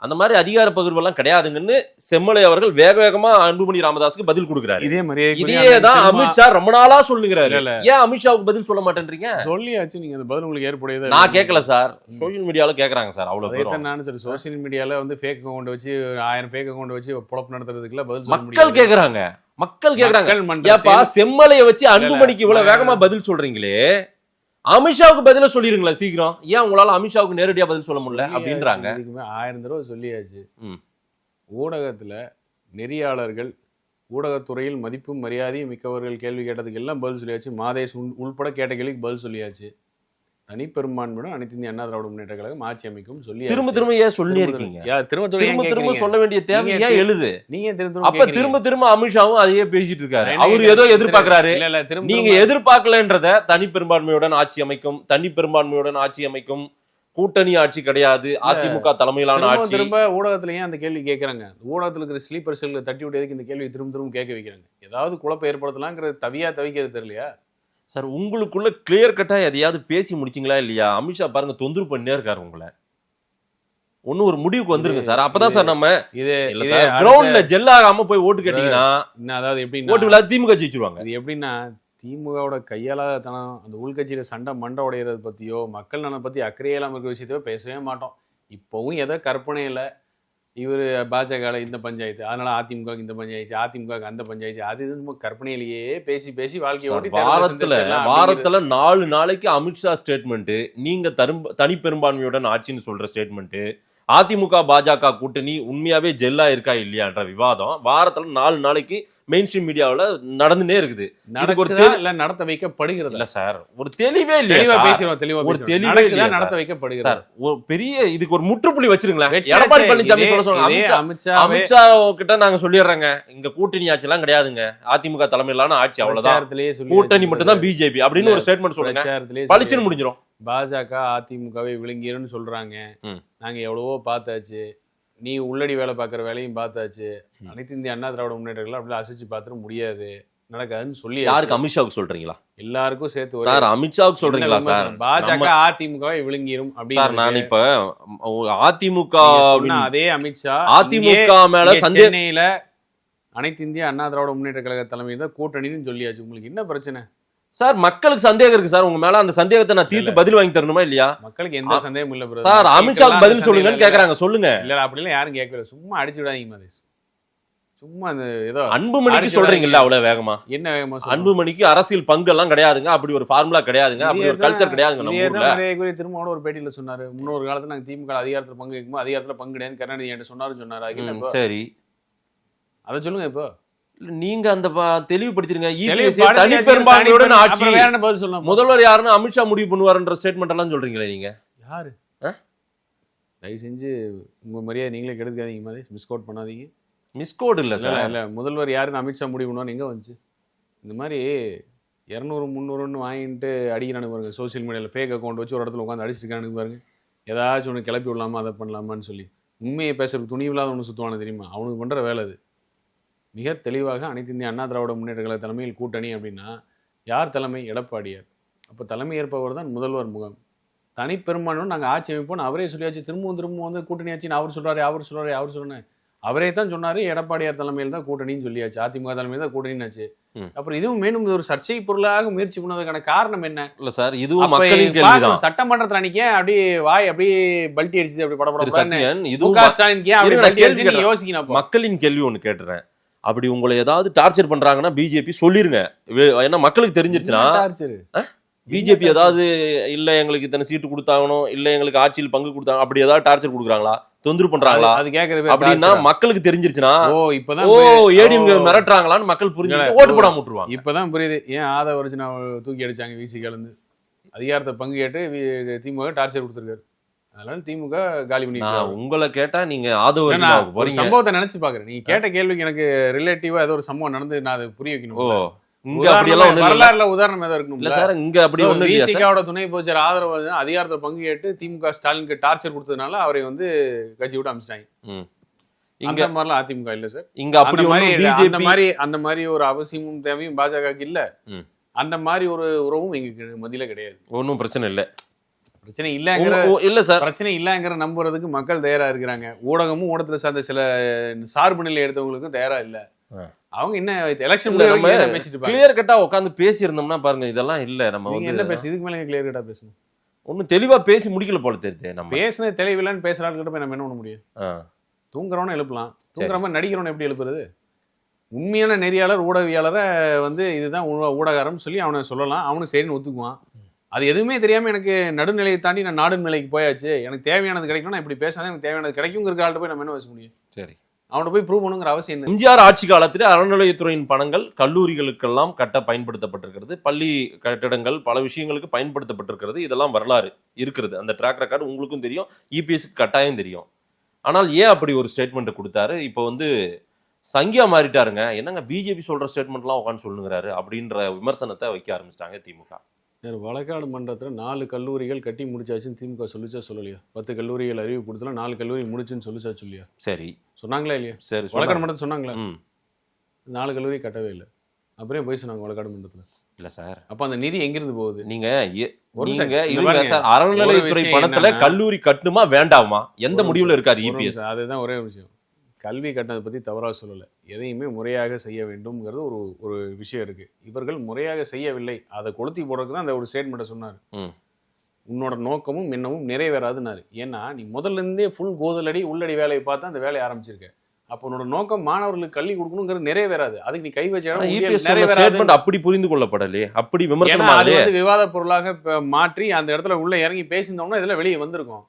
அந்த மாதிரி அதிகார பகிர்வெல்லாம் கிடையாதுங்கன்னு செம்மலை அவர்கள் வேகமா அன்புமணி ராமதாஸுக்கு பதில் கொடுக்குறாரு. இதேதான் அமித்ஷா ரொம்ப நாளா சொல்லுங்கிறாரு. ஏன் அமித்ஷாவுக்கு பதில் சொல்ல மாட்டேன்றீங்க? சொல்லியாச்சு, நீங்க அந்த பதில் உங்களுக்கு ஏற்புடையது. நான் கேட்கல சார், சோசியல் மீடியால கேக்குறாங்க சார். அவ்வளவு நானும் சரி, சோசியல் மீடியால வந்து ஃபேக் அக்கௌண்ட் வச்சு 1000 ஃபேக் அக்கௌண்ட் வச்சு பொழப்பு நடத்துறதுக்குள்ள பதில் சொல்ல முடியாது. மக்கள் கேக்குறாங்க. ஏப்பா செம்மலையை வச்சு அன்புமணிக்கு இவ்வளவு வேகமா பதில் சொல்றீங்களே, அமித்ஷாவுக்கு பதில சொல்லிருங்களா சீக்கிரம், ஏன் உங்களால அமித்ஷாவுக்கு நேரடியா பதில் சொல்ல முடியல அப்படின்றாங்க. 1000 தடவை சொல்லியாச்சு. ஊடகத்துல நெறியாளர்கள், ஊடகத்துறையில் மதிப்பும் மரியாதையும் மிக்கவர்கள் கேள்வி கேட்டதுக்கு எல்லாம் பதில் சொல்லியாச்சு. மாதேஷ் உள்பட கேட்ட கேள்விக்கு பதில் சொல்லியாச்சு. தனிப்பெரும்பான்மையுடன் அனைத்து இந்திய அண்ணா திராவிட முன்னேற்ற கழகம் ஆட்சி அமைக்கும் சொல்லி திரும்ப ஏன் சொல்லி இருக்கீங்க? திரும்ப சொல்ல வேண்டிய தேவை ஏன் எழுது? நீங்க அப்ப திரும்ப அமித்ஷாவும் அதையே பேசிட்டு இருக்காரு. அவரு ஏதோ எதிர்பார்க்கிறாரு, நீங்க எதிர்பார்க்கலன்றத தனிப்பெரும்பான்மையுடன் ஆட்சி அமைக்கும், தனிப்பெரும்பான்மையுடன் ஆட்சி அமைக்கும், கூட்டணி ஆட்சி கிடையாது, அதிமுக தலைமையிலான ஆட்சி. திரும்ப ஊடகத்துல ஏன் அந்த கேள்வி கேட்கறாங்க? ஊடகத்துல இருக்கிற ஸ்லீப்பர் செல்ல தட்டி விட்டதுக்கு இந்த கேள்வி திரும்ப கேட்க வைக்கிறாங்க. ஏதாவது குழப்பம் ஏற்படுத்தலாங்கிறது தவிக்கிறது தெரியலையா சார்? உங்களுக்குள்ள கிளியர் கட்டா எதையாவது பேசி முடிச்சிங்களா இல்லையா? அமித்ஷா பாருங்க தொந்தரவு பண்ணியே இருக்காரு உங்களை. ஒன்னும் ஒரு முடிவுக்கு வந்துருங்க சார். அப்பதான் சார் நம்ம இல்ல சார் கிரவுண்ட்ல ஜெல்லாகாம போய் ஓட்டு கேட்டீங்கன்னா, அதாவது எப்படி ஓட்டு விழா திமுக ஜெயிச்சிருவாங்க. இது எப்படின்னா, திமுகவோட கையாளாதனம், அந்த உள்கட்சியில சண்டை மண்டை உடையறது பத்தியோ, மக்கள் நலனை பத்தி அக்கறையெல்லாம் இருக்கிற விஷயத்தையோ பேசவே மாட்டோம். இப்பவும் எதோ கற்பனையில இவர் பாஜக இந்த பஞ்சாயத்து, அதனால அதிமுக இந்த பஞ்சாயத்து, அதிமுக அந்த பஞ்சாயத்து, அது இது கற்பனையிலேயே பேசி வாழ்க்கை ஓட்டி வாரத்துல 4 நாளைக்கு அமித்ஷா ஸ்டேட்மெண்ட், நீங்க தனி பெரும்பான்மையுடன் ஆட்சின்னு சொல்ற ஸ்டேட்மெண்ட், அதிமுக பாஜக கூட்டணி உண்மையாவே ஜெல்லா இருக்கா இல்லையான்ற விவாதம் வாரத்துல 4 நாளைக்கு மெயின் ஸ்ட்ரீம் மீடியாவில் நடந்துனே இருக்குது. நடத்த வைக்கப்படுகிறது இல்ல சார், ஒரு தெளிவே இல்லையா? ஒரு தெளிவே இல்ல நடத்த வைக்கப்படுகிறது சார். ஒரு பெரிய இதுக்கு ஒரு முற்றுப்புள்ளி வச்சிருங்களேன். எடப்பாடி பழனிசாமி அமித்ஷா கிட்ட நாங்க சொல்லிடுறாங்க, இங்க கூட்டணி ஆட்சி எல்லாம் கிடையாதுங்க, அதிமுக தலைமையிலான ஆட்சி, அவ்வளவுதான், கூட்டணி மட்டும் தான் பிஜேபி அப்படின்னு ஒரு ஸ்டேட்மெண்ட் சொல்லுங்க, பளிச்சுன்னு முடிஞ்சிடும். பாஜக அதிமுகவை விழுங்கிருன்னு சொல்றாங்க. நாங்க எவ்வளவோ பார்த்தாச்சு, நீ உள்ளடி வேலை பார்க்குற வேலையும் பார்த்தாச்சு, அனைத்து இந்திய அண்ணா திராவிட முன்னேற்றங்கள் அப்படி அசைச்சு பார்த்துட முடியாது, நடக்காதுன்னு சொல்லி. யாருக்கு? அமித்ஷாவுக்கு சொல்றீங்களா? எல்லாருக்கும் சேர்த்து சார். அமித்ஷாவுக்கு சொல்றீங்களா சார்? பாஜக அதிமுகவை விழுங்கிரும் அப்படின்னு. நான் இப்ப அதிமுக அதே அமித்ஷா அதிமுக மேல சென்னையில அனைத்து இந்திய அண்ணா திராவிட முன்னேற்ற கழக தலைமையில் தான் கூட்டணின்னு சொல்லியாச்சு. உங்களுக்கு என்ன பிரச்சனை? சார் மக்களுக்கு சந்தேகம் இருக்கு சார் உங்க மேல. அந்த சந்தேகத்தை நான் தீர்த்து பதில் வாங்கி தரணுமா இல்லையா? மக்களுக்கு எந்த சந்தேகமும் இல்ல brother. சார் அமித்ஷாக்கு பதில் சொல்லுங்கன்னு கேக்குறாங்க. சொல்லுங்க. இல்ல அப்படிலாம் யாரும் கேட்கல. சும்மா அடிச்சு விடாதீங்க மதேஷ். சும்மா அந்த ஏதோ அன்புமணிக்கு சொல்றீங்கல்ல அவ்வளவு வேகமா? என்ன வேகமா? அன்புமணிக்கு அரசியல் பங்கு எல்லாம் கிடையாதுங்க, அப்படி ஒரு ஃபார்முலா கிடையாதுங்க, அப்படி ஒரு கல்ச்சர் கிடையாதுங்க நம்ம ஊர்ல. நிறைய திரும்ப ஒரு பேட்டியில சொன்னாரு, முன்னொரு காலத்துல நாங்க திமுக அதிகாரத்துல பங்கு வைக்கும், அதிகாரத்துல பங்கு கிடையாது கருணாநிதி என்கிட்ட சொன்னாரு. சரி, அதை சொல்லுங்க. இப்போ நீங்க அந்த தெளிவுபடுத்திருங்க. தனி பெரும்பான்மையுடன் ஆட்சி முதல்வர் யாருன்னு அமித்ஷா முடிவு பண்ணுவாருன்ற ஸ்டேட்மெண்ட் எல்லாம் சொல்றீங்களே நீங்க. யாரு? தயவு செஞ்சு உங்க மரியாதை நீங்களே கெடுக்காதீங்க மாதிரி, மிஸ் கோட் பண்ணாதீங்க. மிஸ் கோட் இல்ல சார். இல்ல முதல்வர் யாருன்னு அமித்ஷா முடிவு பண்ணுவான்னு எங்க வந்துச்சு? இந்த மாதிரி 200 300 வாங்கிட்டு அடிக்கிறானு பாருங்க. சோசியல் மீடியாவில் ஃபேக் அக்கௌண்ட் வச்சு ஒரு இடத்துல உட்காந்து அடிச்சிருக்கானு பாருங்க. ஏதாச்சும் ஒன்று கிளப்பி விடலாமா, அதை பண்ணலாமான்னு சொல்லி உண்மையை பேசுறதுக்கு துணிவில்லாத ஒன்று சுற்றுவானு தெரியுமா? அவனுக்கு பண்ற வேலை அது. மிக தெளிவாக அனைத்து இந்திய அண்ணா திராவிட முன்னேற்ற கழக தலைமையில் கூட்டணி அப்படின்னா யார் தலைமை? எடப்பாடியார். அப்போ தலைமை ஏற்பவர் தான் முதல்வர் முகம். தனிப்பெரும்பான்மை நாங்கள் ஆட்சி அமைப்போம் அவரே சொல்லியாச்சு. திரும்பவும் வந்து கூட்டணி ஆட்சின்னு அவர் சொல்றாரு. அவரே தான் சொன்னாரு எடப்பாடியார் தலைமையில் தான் கூட்டணின்னு சொல்லியாச்சு. அதிமுக தலைமையில் தான் கூட்டணின்னு ஆச்சு. அப்புறம் இதுவும் மீண்டும் ஒரு சர்ச்சை பொருளாக முயற்சி பண்ணதுக்கான காரணம் என்ன? இல்ல சார், இதுவும் மக்களின் கேள்விதான். சட்டமன்றத்தில் அன்னைக்கு அப்படியே வாய் அப்படியே பல்ட்டி அடிச்சு அப்படி படப்பட யோசிக்கணும். மக்களின் கேள்வி ஒண்ணு கேட்டுறேன். அப்படி உங்களை ஏதாவது டார்ச்சர் பண்றாங்கன்னா பிஜேபி சொல்லிருங்க. ஏன்னா மக்களுக்கு தெரிஞ்சிருச்சுன்னா பிஜேபி ஏதாவது இல்ல எங்களுக்கு இத்தனை சீட்டு கொடுத்தாங்கணும், இல்ல எங்களுக்கு ஆட்சியில் பங்கு கொடுத்தாங்க, அப்படி ஏதாவது டார்ச்சர் கொடுக்குறாங்களா, தொந்தரவு பண்றாங்களா அது கேக்குறது அப்படின்னா மக்களுக்கு தெரிஞ்சிருச்சுன்னா இப்பதான் ஏடிஎம்கே மிரட்டுறாங்களான்னு மக்கள் புரிஞ்சு ஓட்டு போடாம விட்டுருவாங்க. இப்பதான் புரியுது ஏன் ஆதவ அர்ஜுனா தூக்கி அடிச்சாங்க. விசிகால அதிகாரத்தை பங்கு கேட்டு திமுக டார்ச்சர் கொடுத்துருக்காரு. அதனால திமுக காலி பண்ணி. உங்களை கேட்டா நீங்க ஆதவ சம்பவத்தை நினைச்சு பாக்குறேன். நீங்க கேட்ட கேள்விக்கு எனக்கு ரிலேட்டிவா ஏதோ ஒரு சம்பவம் நடந்து நான் அதை புரிய வைக்கணும். இங்க அப்படி எல்லாம் வரலாறுல உதாரணம் ஏதோ இருக்கணும் இல்ல சார். இங்க அப்படி ஒண்ணு இல்ல. விசிகாவோட துணை பொதுச்செயலர் ஆதரவு அதிகாரத்தை பங்கு கேட்டு திமுக ஸ்டாலினுக்கு டார்ச்சர் கொடுத்ததுனால அவரை வந்து கட்சி விட்டு அமிச்சிட்டாங்க. இங்க மாதிரிலாம் அதிமுக இல்ல சார். இங்க அப்படி அந்த மாதிரி ஒரு அவசியமும் தேவையும் பாஜகவுக்கு இல்ல. அந்த மாதிரி ஒரு உறவும் எங்க மத்தியில கிடையாது. ஒன்னும் பிரச்சனை இல்ல. பிரச்சனை இல்ல சார். பிரச்சனை இல்லங்கிற நம்புறதுக்கு மக்கள் தயாரா இருக்கிறாங்க. ஊடகமும் ஊடகத்துல சார்ந்த சில சார்பு நிலை எடுத்தவங்களுக்கும் தயாரா இல்ல. அவங்க என்ன எலெக்ஷன் பேசிட்டு கிளியர் கட்டா உட்காந்து பேசி இருந்தோம்னா பாருங்க இதெல்லாம் இல்ல. நம்ம என்ன பேச இதுக்கு மேல கிளியர் கட்டா பேசணும். ஒன்னும் தெளிவா பேசி முடிக்கல போல தெரியுது. நம்ம பேசினது தெளிவில்லைன்னு பேசுறாங்க கிட்ட போய் நம்ம என்ன பண்ண முடியும்? தூங்குறவன எழுப்பலாம். தூங்குற மாதிரி நடிக்கிறவன எப்படி எழுப்புறது? உண்மையான நெறியாளர் ஊடகவியாளரை வந்து இதுதான் ஊடகாரம் சொல்லி அவனை சொல்லலாம். அவனு சரின்னு ஒத்துக்குவான். அது எதுவுமே தெரியாம எனக்கு நடுநிலையை தாண்டி நான் நாடு நிலைக்கு போயாச்சு, எனக்கு தேவையானது கிடைக்கணும், நான் இப்படி பேசாதான் எனக்கு தேவையானது கிடைக்குங்கிற ஆள்கிட்ட போய் நம்ம என்ன பேச முடியும்? சரி, அவனை போய் ப்ரூவ் பண்ணுங்கிற அவசியம் என்ன? எம்ஜிஆர் ஆட்சி காலத்தில் அறநிலையத்துறையின் பணங்கள் கல்லூரிகளுக்கெல்லாம் கட்ட பயன்படுத்தப்பட்டிருக்கிறது. பள்ளி கட்டிடங்கள் பல விஷயங்களுக்கு பயன்படுத்தப்பட்டிருக்கிறது. இதெல்லாம் வரலாறு இருக்கிறது. அந்த ட்ராக் ரெக்கார்டு உங்களுக்கும் தெரியும், இபிஎஸ்க்கு கட்டாயம் தெரியும். ஆனால் ஏன் அப்படி ஒரு ஸ்டேட்மெண்ட் கொடுத்தாரு? இப்போ வந்து சங்கியா மாறிட்டாருங்க. என்னங்க பிஜேபி சொல்ற ஸ்டேட்மெண்ட்லாம் உட்காந்து சொல்லுங்கிறாரு அப்படின்ற விமர்சனத்தை வைக்க ஆரம்பிச்சிட்டாங்க திமுக. வழக்காடு மன்றத்தில் 4 கல்லூரிகள் கட்டி முடிச்சாச்சுன்னு திமுக சொல்லிச்சா சொல்லலையா? 10 கல்லூரிகள் அறிவு கொடுத்தல 4 கல்லூரி முடிச்சுன்னு சொல்லிச்சா சொல்லியா? சரி, சொன்னாங்களா இல்லையா? சரி, வழக்காடு மன்றத்தில் சொன்னாங்களா? 4 கல்லூரி கட்டவே இல்லை. அப்புறம் போய் சொன்னாங்க வழக்காடு மன்றத்தில். இல்ல சார், அப்ப அந்த நிதி எங்கிருந்து போகுது? நீங்க சார், அறநிலையத்துறை பணத்துல கல்லூரி கட்டணுமா வேண்டாமா எந்த முடிவுல இருக்காரு இபிஎஸ்? அதுதான் ஒரே விஷயம். கல்வி கட்டணத்தை பற்றி தவறாக சொல்லலை. எதையுமே முறையாக செய்ய வேண்டும்ங்கிறது ஒரு விஷயம் இருக்குது. இவர்கள் முறையாக செய்யவில்லை. அதை கொளுத்தி போடுறதுக்கு தான் அந்த ஒரு ஸ்டேட்மெண்ட்டை சொன்னார். உன்னோட நோக்கமும் எண்ணமும் நிறைவேறாதுன்னாரு. ஏன்னா நீ முதல்ல இருந்தே ஃபுல் கோதலடி உள்ளடி வேலையை பார்த்தா அந்த வேலையை ஆரம்பிச்சிருக்க. அப்போ உன்னோட நோக்கம் மாணவர்களுக்கு கல்வி கொடுக்கணுங்கிறது நிறைவேறாது. அதுக்கு நீ கை வச்ச அப்படி புரிந்து கொள்ளப்படலையே, அப்படி விமர்சனம் அது வந்து விவாத பொருளாக மாற்றி அந்த இடத்துல உள்ள இறங்கி பேசியிருந்தோம்னா இதெல்லாம் வெளியே வந்திருக்கும்.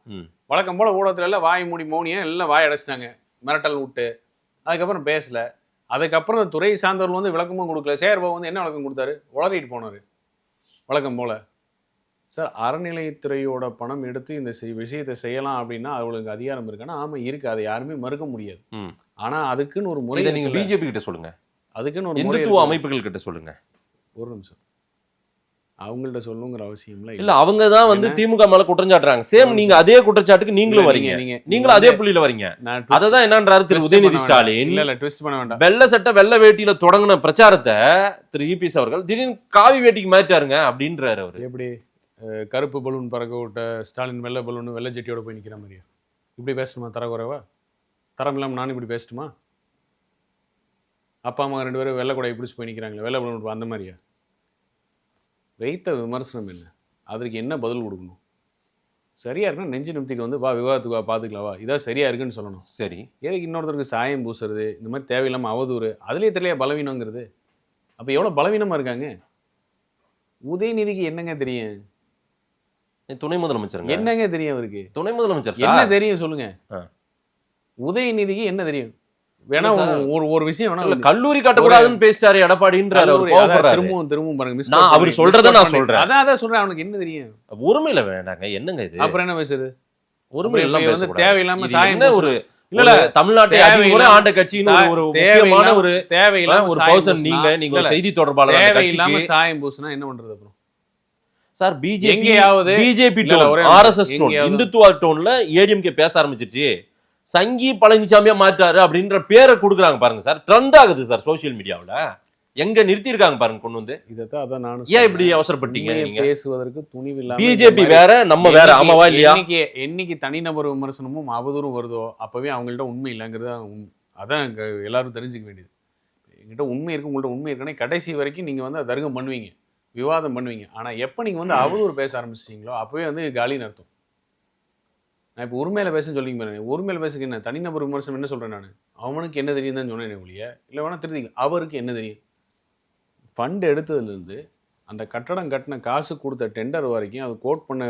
வழக்கம் போல ஊடகத்துல எல்லாம் வாய் மூடி மௌனியா எல்லாம் வாய் அடைச்சிட்டாங்க, மிரட்டல் விட்டு. அதுக்கப்புறம் பேசல. அதுக்கப்புறம் துறை சார்ந்தவர்கள் வந்து விளக்கமும் கொடுக்கல. சேர்பாபு வந்து என்ன விளக்கம் கொடுத்தாரு? உளறிட்டு போனாரு வழக்கம் போல. சார், அறநிலையத்துறையோட பணம் எடுத்து இந்த விஷயத்தை செய்யலாம் அப்படின்னா அவங்களுக்கு அதிகாரம் இருக்கானா? ஆமா இருக்கு, அதை யாருமே மறுக்க முடியாது. ஆனா அதுக்குன்னு ஒரு முறை. நீங்க பிஜேபி கிட்ட சொல்லுங்க, அதுக்குன்னு ஒரு இந்துத்துவ அமைப்புகள் கிட்ட சொல்லுங்க. ஒரு நிமிஷம், அவங்கள்ட்ட சொல்லணுங்கிற அவசியம் இல்ல. அவங்க தான் வந்து திமுக மேல குற்றஞ்சாட்டுறாங்க. சேம் நீங்க அதே குற்றச்சாட்டுக்கு நீங்களும் வரீங்க, நீங்களும் அதே புள்ளியில வரீங்க. அததான் என்னன்றாரு திரு உதயநிதி ஸ்டாலின். இல்ல ட்விஸ்ட் பண்ண வேண்டாம். வெள்ளை சட்டை வெள்ளை வேட்டியில தொடங்கின பிரச்சாரத்தை திரு இபிஎஸ் அவர்கள் திடீர்னு காவி வேட்டிக்கு மாറ്റാருங்க அப்படின்றாரு. அவரு எப்படி கருப்பு பலூன் பறக்க விட்ட ஸ்டாலின் வெள்ளை பலூன் வெள்ளை ஜெட்டியோட போய் நிக்கிற மாதிரியா? இப்படி பேசணுமா? தரக்குறைவா? தரம் இல்லாம நானும் இப்படி பேசட்டுமா? அப்பா அம்மா 2 பேரும் வெள்ளை கொடையை பிடிச்சி போய் நிற்கிறாங்களே, வெள்ளை பலூன் அந்த மாதிரியா? வைத்த விமர்சனம் என்ன, அதற்கு என்ன பதில் கொடுக்கணும்? சரியா இருக்குன்னா நெஞ்சு நிமித்திட்டு வந்து வா விவாதத்துக்கு வா, பார்த்துக்கலாம் வா, இதான் சரியா இருக்குன்னு சொல்லணும். சரி, எதுக்கு இன்னொருத்தருக்கு சாயம் பூசுறது, இந்த மாதிரி தேவையில்லாமல் அவதூறு, அதுலேயே தெரியலையா பலவீனங்கிறது? அப்போ எவ்வளோ பலவீனமாக இருக்காங்க. உதயநிதிக்கு என்னங்க தெரியும்? துணை முதலமைச்சர் என்னங்க தெரியும் அவருக்கு? துணை முதலமைச்சர் என்ன தெரியும் சொல்லுங்க. உதயநிதிக்கு என்ன தெரியும்? வேணா ஒரு விஷயம் வேணா, கல்லூரி கட்டக்கூடாதுன்னு பேசிட்டாரு எடப்பாடின்றாரு. திரும்பவும் பாருங்க, நான் அவர் சொல்றத நான் சொல்றேன். அதான் சொல்றேன், அவனுக்கு என்ன தெரியும்? உரிமையில வேண்டாங்க, என்னங்க இது? அப்புறம் என்ன பேசுறது? உரிமை எல்லாம் வந்து தேவையில்லாம சாயம் ஒரு இல்ல தமிழ்நாட்டை அதிகமுறை ஆண்ட கட்சின்னு ஒரு முக்கியமான ஒரு தேவையில்லாம ஒரு பர்சன் நீங்க ஒரு செய்தி தொடர்பாளர் தேவையில்லாம சாயம் பூசினா என்ன பண்றது அப்புறம்? Sir BJP tone, RSS tone, Hindutva டோன்ல ஏடிஎம்கே பேச ஆரம்பிச்சிருச்சு. சங்கி பழனிசாமியா மாற்றாரு அப்படின்ற பேரை கொடுக்குறாங்க பாருங்க சார். ட்ரெண்ட் ஆகுது சார் சோசியல் மீடியாவில். எங்க நிறுத்தி இருக்காங்க பாருங்க கொண்டு வந்து. இதான் நானும் ஏன் இப்படி அவசரப்பட்டீங்க நீங்க? பேசுவதற்கு துணிவில்லாம பிஜேபி வேற நம்ம வேற, ஆமாவா இல்லையா? என்னைக்கு தனிநபர் விமர்சனமும் அவதூறும் வருதோ அப்பவே அவங்கள்ட்ட உண்மை இல்லைங்கிறது அதான் எல்லாரும் தெரிஞ்சுக்க வேண்டியது. எங்கிட்ட உண்மை இருக்கு, உங்கள்ட்ட உண்மை இருக்குன்னா கடைசி வரைக்கும் நீங்க வந்து தர்க்கம் பண்ணுவீங்க, விவாதம் பண்ணுவீங்க. ஆனா எப்ப நீங்க வந்து அவதூறு பேச ஆரம்பிச்சிட்டீங்களோ அப்பவே வந்து காலின்னு அர்த்தம். நான் இப்போ உரிமையில பேசுன்னு சொல்லிங்க பாருங்க. உரிமையில பேசுக்கு என்ன தனிநபர் விமர்சனம் என்ன சொல்றேன் நான்? அவனுக்கு என்ன தெரியும் தான் சொன்னேன் ஒழிய, இல்லை வேணா திருத்திங்க, அவருக்கு என்ன தெரியும்? ஃபண்ட் எடுத்ததுலேருந்து அந்த கட்டடம் கட்டின காசு கொடுத்த டெண்டர் வரைக்கும், அது கோட் பண்ண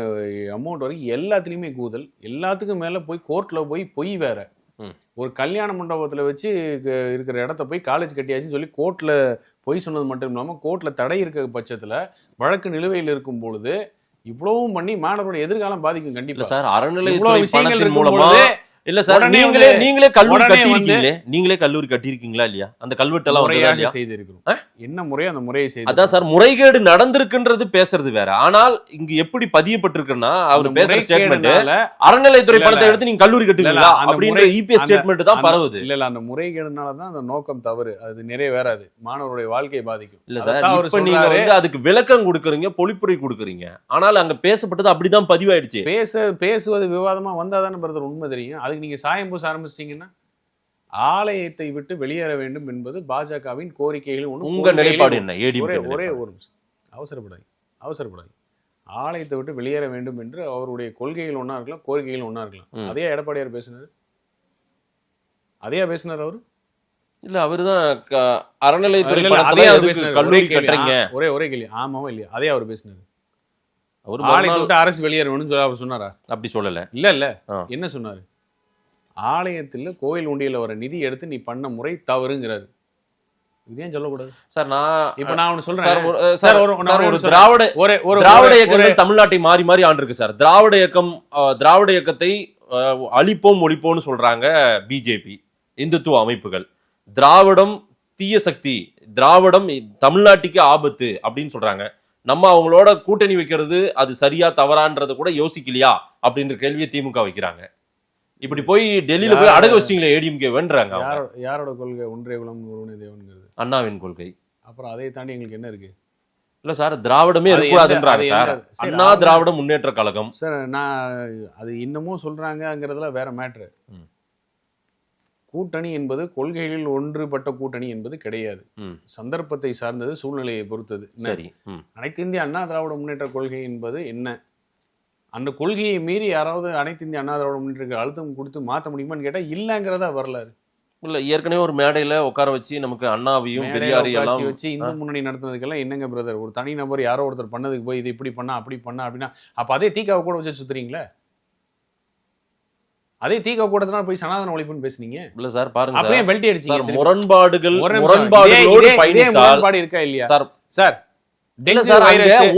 அமௌண்ட் வரைக்கும் எல்லாத்துலேயுமே கூதல். எல்லாத்துக்கும் மேலே போய் கோர்ட்டில் போய் பொய் வேற. ஒரு கல்யாண மண்டபத்தில் வச்சு இருக்கிற இடத்த போய் காலேஜ் கட்டியாச்சுன்னு சொல்லி கோர்ட்டில் பொய் சொன்னது மட்டும் இல்லாமல் கோர்ட்டில் தடை இருக்க பட்சத்தில் வழக்கு நிலுவையில் இருக்கும் பொழுது இவ்வளவும் பண்ணி மாணவரோட எதிர்காலம் பாதிக்கும். கண்டிப்பா சார் அறநிலையத்துறை பணத்தின் மூலமா இல்ல சார், நீங்களே கல்லூரி கட்டியிருக்கீங்களே, நீங்களே கல்லூரி கட்டியிருக்கீங்களா இல்லையா? அந்த கல்வெட்டெல்லாம் முறையாக செய்திருக்கிறோம். என்ன முறையோ அந்த முறையை செய்து. அதான் சார், முறைகேடு நடந்திருக்குன்றது பேசுறது வேற. ஆனால் இங்க எப்படி பதியப்பட்டிருக்குன்னா அவர் பேசுற ஸ்டேட்மெண்ட் அறநிலையத்துறை பணத்தை எடுத்து நீங்க கல்லூரி கட்டுவீங்களா அப்படின்ற இபிஎஸ் ஸ்டேட்மெண்ட் தான் பரவுது. இல்ல அந்த முறைகேடுனாலதான் அந்த நோக்கம் தவறு, அது நிறைவேறாது, மாணவருடைய வாழ்க்கையை பாதிக்கும். இல்ல சார், இப்ப நீங்க வந்து அதுக்கு விளக்கம் கொடுக்குறீங்க, பொழிப்புரை கொடுக்குறீங்க. ஆனால் அங்க பேசப்பட்டது அப்படிதான் பதிவாயிடுச்சு. பேசுவது விவாதமா வந்தாதானே பிரதர் உண்மை தெரியும். அதுக்கு நீங்க சாயம் பூச ஆரம்பிச்சிட்டீங்கன்னா ஆலயத்தை விட்டு வெளியேற வேண்டும் என்பது பாஜகவின் கோரிக்கைகள். உங்க நிலைப்பாடு என்ன? ஒரே ஒரு அவசரப்படாது. ஆலயத்தை விட்டு வெளியேற வேண்டும் என்று அவருடைய கொள்கைகள் ஒன்னா இருக்கலாம், கோரிக்கைகள் ஒன்னா இருக்கலாம். அதே எடப்பாடியார் பேசினாரு, அவரு இல்ல அவருதான் அறநிலையத்துறை கல்லூரி கட்டுறீங்க. ஒரே கேள்வி, ஆமாவா இல்லையா? அதே அவர் பேசினாரு. ஆலயத்தை விட்டு அரசு வெளியேற வேணும்னு அவர் சொன்னாரா? அப்படி சொல்லல. இல்ல என்ன சொன்னாரு? ஆலயத்தில் கோயில் உண்டியல வர நிதி எடுத்து நீ பண்ண முறை தவறுங்கிறாரு. இதேன் சொல்லக்கூடாது சார். நான் ஒன்னு சொல்றேன் சார். ஒரு திராவிட இயக்கங்கள் தமிழ்நாட்டை மாறி மாறி ஆண்டிருக்கு சார். திராவிட இயக்கத்தை அழிப்போம் ஒழிப்போம்னு சொல்றாங்க பிஜேபி, இந்துத்துவ அமைப்புகள். திராவிடம் தீய சக்தி, திராவிடம் தமிழ்நாட்டுக்கு ஆபத்து அப்படின்னு சொல்றாங்க. நம்ம அவங்களோட கூட்டணி வைக்கிறது அது சரியா தவறான்றது கூட யோசிக்கலையா அப்படின்ற கேள்வியை திமுக வைக்கிறாங்க. இப்படி போய் டெல்லியில போய் அடக வச்சிட்டீங்களே ஏடிஎம்கே வென்றாங்க. யாரோட கொள்கை? ஒன்றே குலம் ஒருவனே தேவன்ங்கிறது அண்ணாவின் கொள்கை. அப்புறம் அதை தாண்டி எங்களுக்கு என்ன இருக்கு? இல்ல sir, திராவிடமே இருக்கக்கூடாதுன்றாங்க sir. Anna Dravida Munnetra Kazhagam sir. நான் அது இன்னமும் சொல்றாங்கிறதுல வேற மேட்ரு. கூட்டணி என்பது கொள்கைகளில் ஒன்றுபட்ட கூட்டணி என்பது கிடையாது. சந்தர்ப்பத்தை சார்ந்தது, சூழ்நிலையை பொறுத்தது. சரி, அனைத்து இந்திய அண்ணா திராவிட முன்னேற்ற கொள்கை என்பது என்ன? அந்த கொள்கையை மீறி யாராவது அனைத்து இந்திய அண்ணா திராவிட முன்னேற்ற அழுத்தம் கொடுத்து மாற்ற முடியுமான்னு கேட்டா இல்லங்கிறதா வரலாறு. இல்ல ஏற்கனவே ஒரு மேடையில உட்கார வச்சு நமக்கு அண்ணாவையும் பெரியாரையும் எல்லாம் வச்சு இந்து முன்னணி நடத்துனதுக்கெல்லாம் என்னங்க பிரதர்? ஒரு தனி நபர் யாரோ ஒருத்தர் பண்ணதுக்கு போய் இது இப்படி பண்ணா அப்படி பண்ணா அப்படின்னா அப்ப அதே தீக்காவை கூட வச்சு சுத்துறீங்களே? அதே தீகா கூடத்துல போய் சனாதன ஒழிப்புன்னு பேசுனீங்க இல்ல சார்? பாருங்க அப்படியே பெல்ட் அடிச்சீங்க. முரண்பாடுகளோடு பயணித்தால் இருக்கா இல்லையா சார்? சார்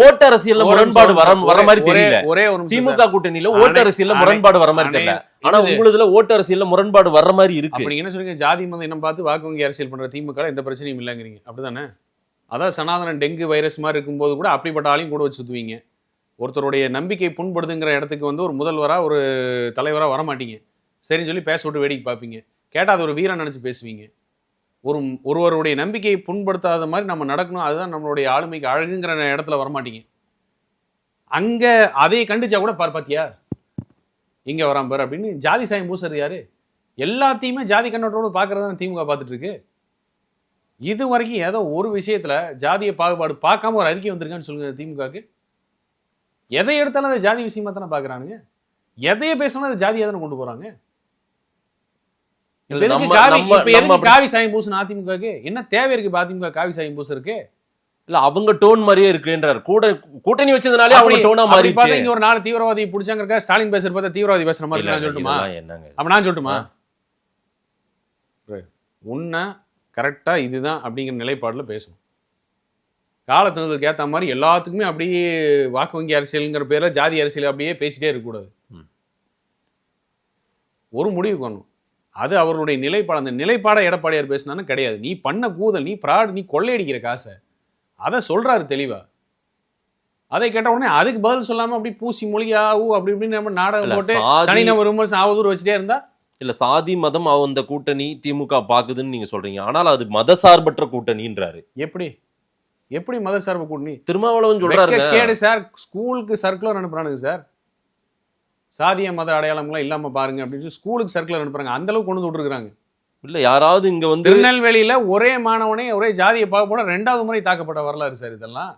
ஓட்டு அரசியல்ல முரண்பாடு வர மாதிரி தெரியல. ஒரே ஒரு திமுக கூட்டணியில ஓட்டு அரசியல்ல முரண்பாடு வர மாதிரி தெரியல. ஆனா உங்களுதுல ஓட்டு அரசியல்ல முரண்பாடு வர்ற மாதிரி இருக்கு. நீங்க என்ன சொல்றீங்க? ஜாதி மதம் இனம் பார்த்து வாக்கு வங்கி அரசியல் பண்ற திமுக எந்த பிரச்சனையும் இல்லைங்கிறீங்க, அப்படிதானே? அதான் சனாதன டெங்கு வைரஸ் மாதிரி இருக்கும்போது கூட அப்படிப்பட்ட ஆளையும் கூட வச்சு சுத்துவீங்க. ஒருத்தருடைய நம்பிக்கை புண்படுதுங்கிற இடத்துக்கு வந்து ஒரு முதல்வரா ஒரு தலைவரா வரமாட்டீங்க. சரின்னு சொல்லி பேச விட்டு வேடிக்கை பார்ப்பீங்க. கேட்டால் அது ஒரு வீரன் நினைச்சு பேசுவீங்க. ஒருவருடைய நம்பிக்கையை புண்படுத்தாத மாதிரி நம்ம நடக்கணும், அதுதான் நம்மளுடைய ஆளுமைக்கு அழகுங்கிற இடத்துல வரமாட்டீங்க. அங்க அதை கண்டிச்சா கூட பாத்தியா இங்க வராம பாரு அப்படின்னு ஜாதி சாயம் பூசுறது யாரு? எல்லாத்தையுமே ஜாதி கண்ணோட்டோடு பாக்குறதா திமுக பார்த்துட்டு இருக்கு. இது வரைக்கும் ஏதோ ஒரு விஷயத்துல ஜாதிய பாகுபாடு பார்க்காம ஒரு அறிக்கை வந்திருக்கான்னு சொல்லுங்க திமுகவுக்கு. எதை எடுத்தாலும் அதை ஜாதி விஷயமா தானே பாக்குறானுங்க. எதைய பேசினாலும் அதை ஜாதியா தானே கொண்டு போறாங்க. இல்ல, காவி சாயம் பூசணும் அதிமுகவுக்கு என்ன தேவை இருக்கு? அதிமுக காவி சாயம் பூச இருக்கு இல்ல, அவங்க டோன் மாதிரியே இருக்குன்றார். கூட்டணி வச்சதுனாலே அவங்க டோனா மாறிடுச்சு. இங்க ஒரு 4 தீவிரவாதி பிடிச்சாங்க, ஸ்டாலின் பேசுற பார்த்தா தீவிரவாதி பேசுற மாதிரி நான் சொல்லட்டுமா? அப்ப நான் சொல்லட்டுமா? உன்ன கரெக்டா இதுதான் அப்படிங்கிற நிலைப்பாடுல பேசணும். காலத்துக்கு ஏத்த மாதிரி எல்லாத்துக்குமே அப்படியே வாக்கு வங்கி அரசியல்ங்கிற பேர்ல ஜாதி அரசியல் அப்படியே பேசிட்டே இருக்கக்கூடாது. ஒரு முடிவு பண்ணணும். அது அவருடைய நிலைப்பாடு. அந்த நிலைப்பாடை எடப்பாடியார் பேசினான்னு கிடையாது. நீ பண்ண கூதல், நீ ஃப்ராட், நீ கொள்ளையடிக்கிற காசை அதை சொல்றாரு தெளிவா. அதை கேட்ட உடனே அதுக்கு பதில் சொல்லாம அப்படி பூசி மொழியாவூ அப்படி இப்படின்னு நம்ம நாடகம் போட்டு தனிநபர் விமர்சனம் ஆவதூர் வச்சுட்டே இருந்தா இல்ல, சாதி மதம் அந்த கூட்டணி திமுக பாக்குதுன்னு நீங்க சொல்றீங்க. ஆனால் அது மதசார்பற்ற கூட்டணின்றாரு. எப்படி மதசார்பு கூட்டணி? திருமாவளவன் சொல்றாரு கேடு சார். ஸ்கூலுக்கு சர்க்குலர் அனுப்புறானுங்க சார். சாதிய மத அடையாளம்லாம் இல்லாம பாருங்க அப்படின்னு ஸ்கூலுக்கு சர்க்குலர் அனுப்புறாங்க. அந்த அளவுக்கு கொண்டு வந்து விட்டுருக்காங்க. இல்ல, யாராவது இங்க வந்து திருநெல்வேலியில ஒரே மாணவனே ஒரே ஜாதியை பாகுபாட 2வது முறை தாக்கப்பட்ட வரலாறு சார் இதெல்லாம்.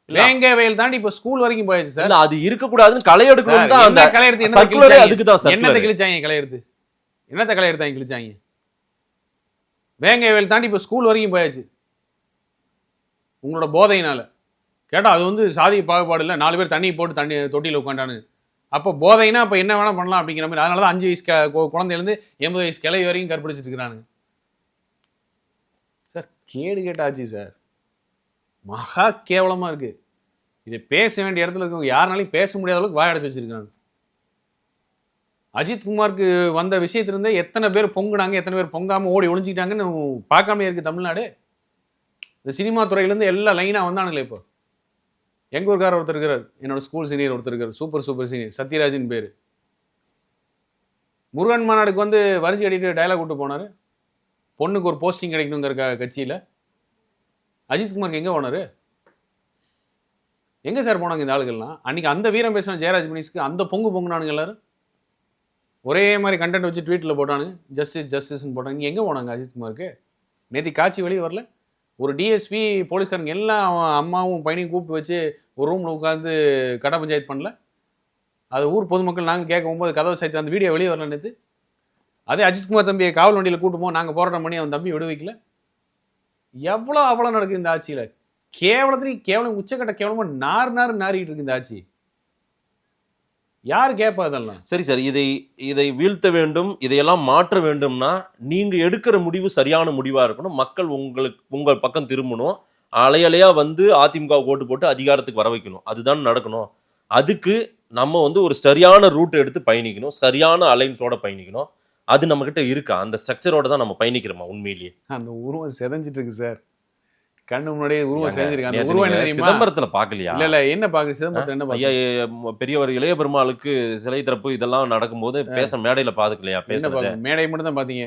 வேங்கவேல் தாண்டி இப்ப ஸ்கூல் வரைக்கும் போயாச்சு சார். அது இருக்க கூடாதுன்னு களை எடுக்கணும் தான் அந்த களை எடுத்து சர்க்குலரே அதுக்கு தான் சார். என்னத்தை கிழிச்சாங்க? களை எடுத்து என்னத்தை களை எடுத்தாங்க கிழிச்சாங்க? வேங்கவேல் தாண்டி இப்ப ஸ்கூல் வரைக்கும் போயாச்சு உங்களோட போதையினால. கேட்டா அது வந்து சாதி பாகுபாடு இல்ல, 4 பேர் தண்ணி போட்டு தண்ணி தொட்டியில் உட்காண்டானு. அப்போ போதைனா அப்ப என்ன வேணா பண்ணலாம் அப்படிங்கிற மாதிரி. அதனாலதான் 5 வயசு குழந்தையிலிருந்து 80 வயசு கிளை வரைக்கும் கற்பழிச்சிட்டு இருக்கிறானுங்க சார். கேடு கேட்டாச்சு சார். மகா கேவலமா இருக்கு. இதை பேச வேண்டிய இடத்துல இருக்கவங்க யாருனாலையும் பேச முடியாத அளவுக்கு வாயடைச்சு வச்சிருக்காங்க. அஜித்குமாருக்கு வந்த விஷயத்திலிருந்தே எத்தனை பேர் பொங்குனாங்க, எத்தனை பேர் பொங்காம ஓடி ஒளிஞ்சிக்கிட்டாங்கன்னு பார்க்காமலே இருக்கு தமிழ்நாடு. இந்த சினிமா துறையிலேருந்து எல்லா லைனா வந்தானுங்களே. இப்போ எங்க ஊருக்கார ஒருத்தர் இருக்கிறார், என்னோட ஸ்கூல் சீனியர் ஒருத்தர் இருக்கார், சூப்பர் சீனியர், சத்யராஜன் பேரு. முருகன் மாநாடுக்கு வந்து வரிஞ்சு அடிட்டு டயலாக் விட்டு போனாரு. பொண்ணுக்கு ஒரு போஸ்டிங் கிடைக்கணுங்கிற கட்சியில. அஜித்குமாருக்கு எங்க போனாரு? எங்க சார் போனாங்க இந்த ஆளுகள்லாம்? அன்னைக்கு அந்த வீரம் பேசின ஜெயராஜ் மினிஸ்க்கு அந்த பொங்குனானுங்க எல்லாரும். ஒரே மாதிரி கண்டென்ட் வச்சு ட்வீட்ல போட்டானுங்க, ஜஸ்டிஸ்ன்னு போட்டாங்க. நீங்க எங்க போனாங்க அஜித்குமாருக்கு? நேற்று காட்சி வெளியே வரல. ஒரு டிஎஸ்பி போலீஸ்காரங்க எல்லாம் அம்மாவும் பையனையும் கூப்பிட்டு வச்சு ஒரு ரூம்ல உட்காந்து கட்ட பஞ்சாயத்து பண்ணல. அது ஊர் பொதுமக்கள் நாங்கள் கேட்க போகும்போது கதவை சேர்த்து அந்த வீடியோ வெளியே வரல நேற்று. அதே அஜித்குமார் தம்பியை காவல் வண்டியில் கூட்டு போவோம், நாங்கள் போராட்டம் பண்ணி அவன் தம்பி விடுவிக்கல. அவ்வளோ நடக்குது இந்த ஆட்சியில். கேவலத்துலேயும் கேவலம், உச்சக்கட்ட கேவலமா நாறிட்டு இருக்கு இந்த ஆட்சி. யாரு கேட்பா அதெல்லாம்? சரி சார், இதை வீழ்த்த வேண்டும், இதையெல்லாம் மாற்ற வேண்டும்னா நீங்க எடுக்கிற முடிவு சரியான முடிவா இருக்கணும். மக்கள் உங்கள் பக்கம் திரும்பணும். அலையலையா வந்து அதிமுக ஓட்டு போட்டு அதிகாரத்துக்கு வர வைக்கணும். அதுதான் நடக்கணும். அதுக்கு நம்ம வந்து ஒரு சரியான ரூட் எடுத்து பயணிக்கணும், சரியான அலைன்ஸோட பயணிக்கணும். அது நம்ம கிட்ட இருக்கா? அந்த ஸ்ட்ரக்சரோட தான் நம்ம பயணிக்கிறோமா? உண்மையிலேயே அந்த உருவம் செதஞ்சிட்டு இருக்கு சார். கண்ணு முன்னாடியே உருவம் செஞ்சிருக்காங்க. உருவம் என்ன தெரியுமா? சிதம்பரத்துல பாக்கலையா? இல்ல என்ன பாக்குது சிதம்பரத்துல? என்ன ஐயா, பெரியவர் இளைய பெருமாளுக்கு சிலை திறப்பு இதெல்லாம் நடக்கும்போது பேச மேடையில பாத்துக்கலையா? பேசுறது மேடை மட்டும் தான் பாத்தீங்க.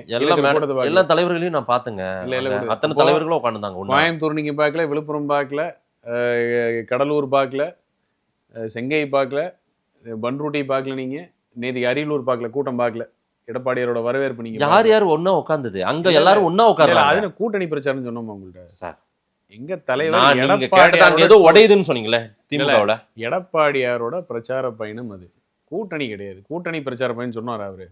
எல்லா தலைவர்களையும் நான் பாத்துங்க. அத்தனை தலைவர்களும் உட்காந்துருந்தாங்க. கோயம்புத்தூர் நீங்க பாக்கல, விழுப்புரம் பாக்கல, கடலூர் பாக்கல, செங்கை பாக்கல, பன்ருட்டி பாக்கல, நீங்க நேற்று அரியலூர் பாக்கல, கூட்டம் பாக்கல. எடப்பாடியாரோட வரவேற்பு நீங்க யார் ஒன்னா உட்காந்துது? அங்க எல்லாரும் ஒன்னா உட்கார்றாங்க. அது கூட்டணி பிரச்சாரம் சொன்னோமா உங்கள்ட்ட சார்? எங்க தலைவர் எடப்பாடி ஏதோ உடையுதுன்னு சொன்னீங்களே திமுகவுல. எடப்பாடியாரோட பிரச்சார பயணம் அது கூட்டணி கிடையாது. கூட்டணி பிரச்சார பயணம் சொன்னார் அவரு.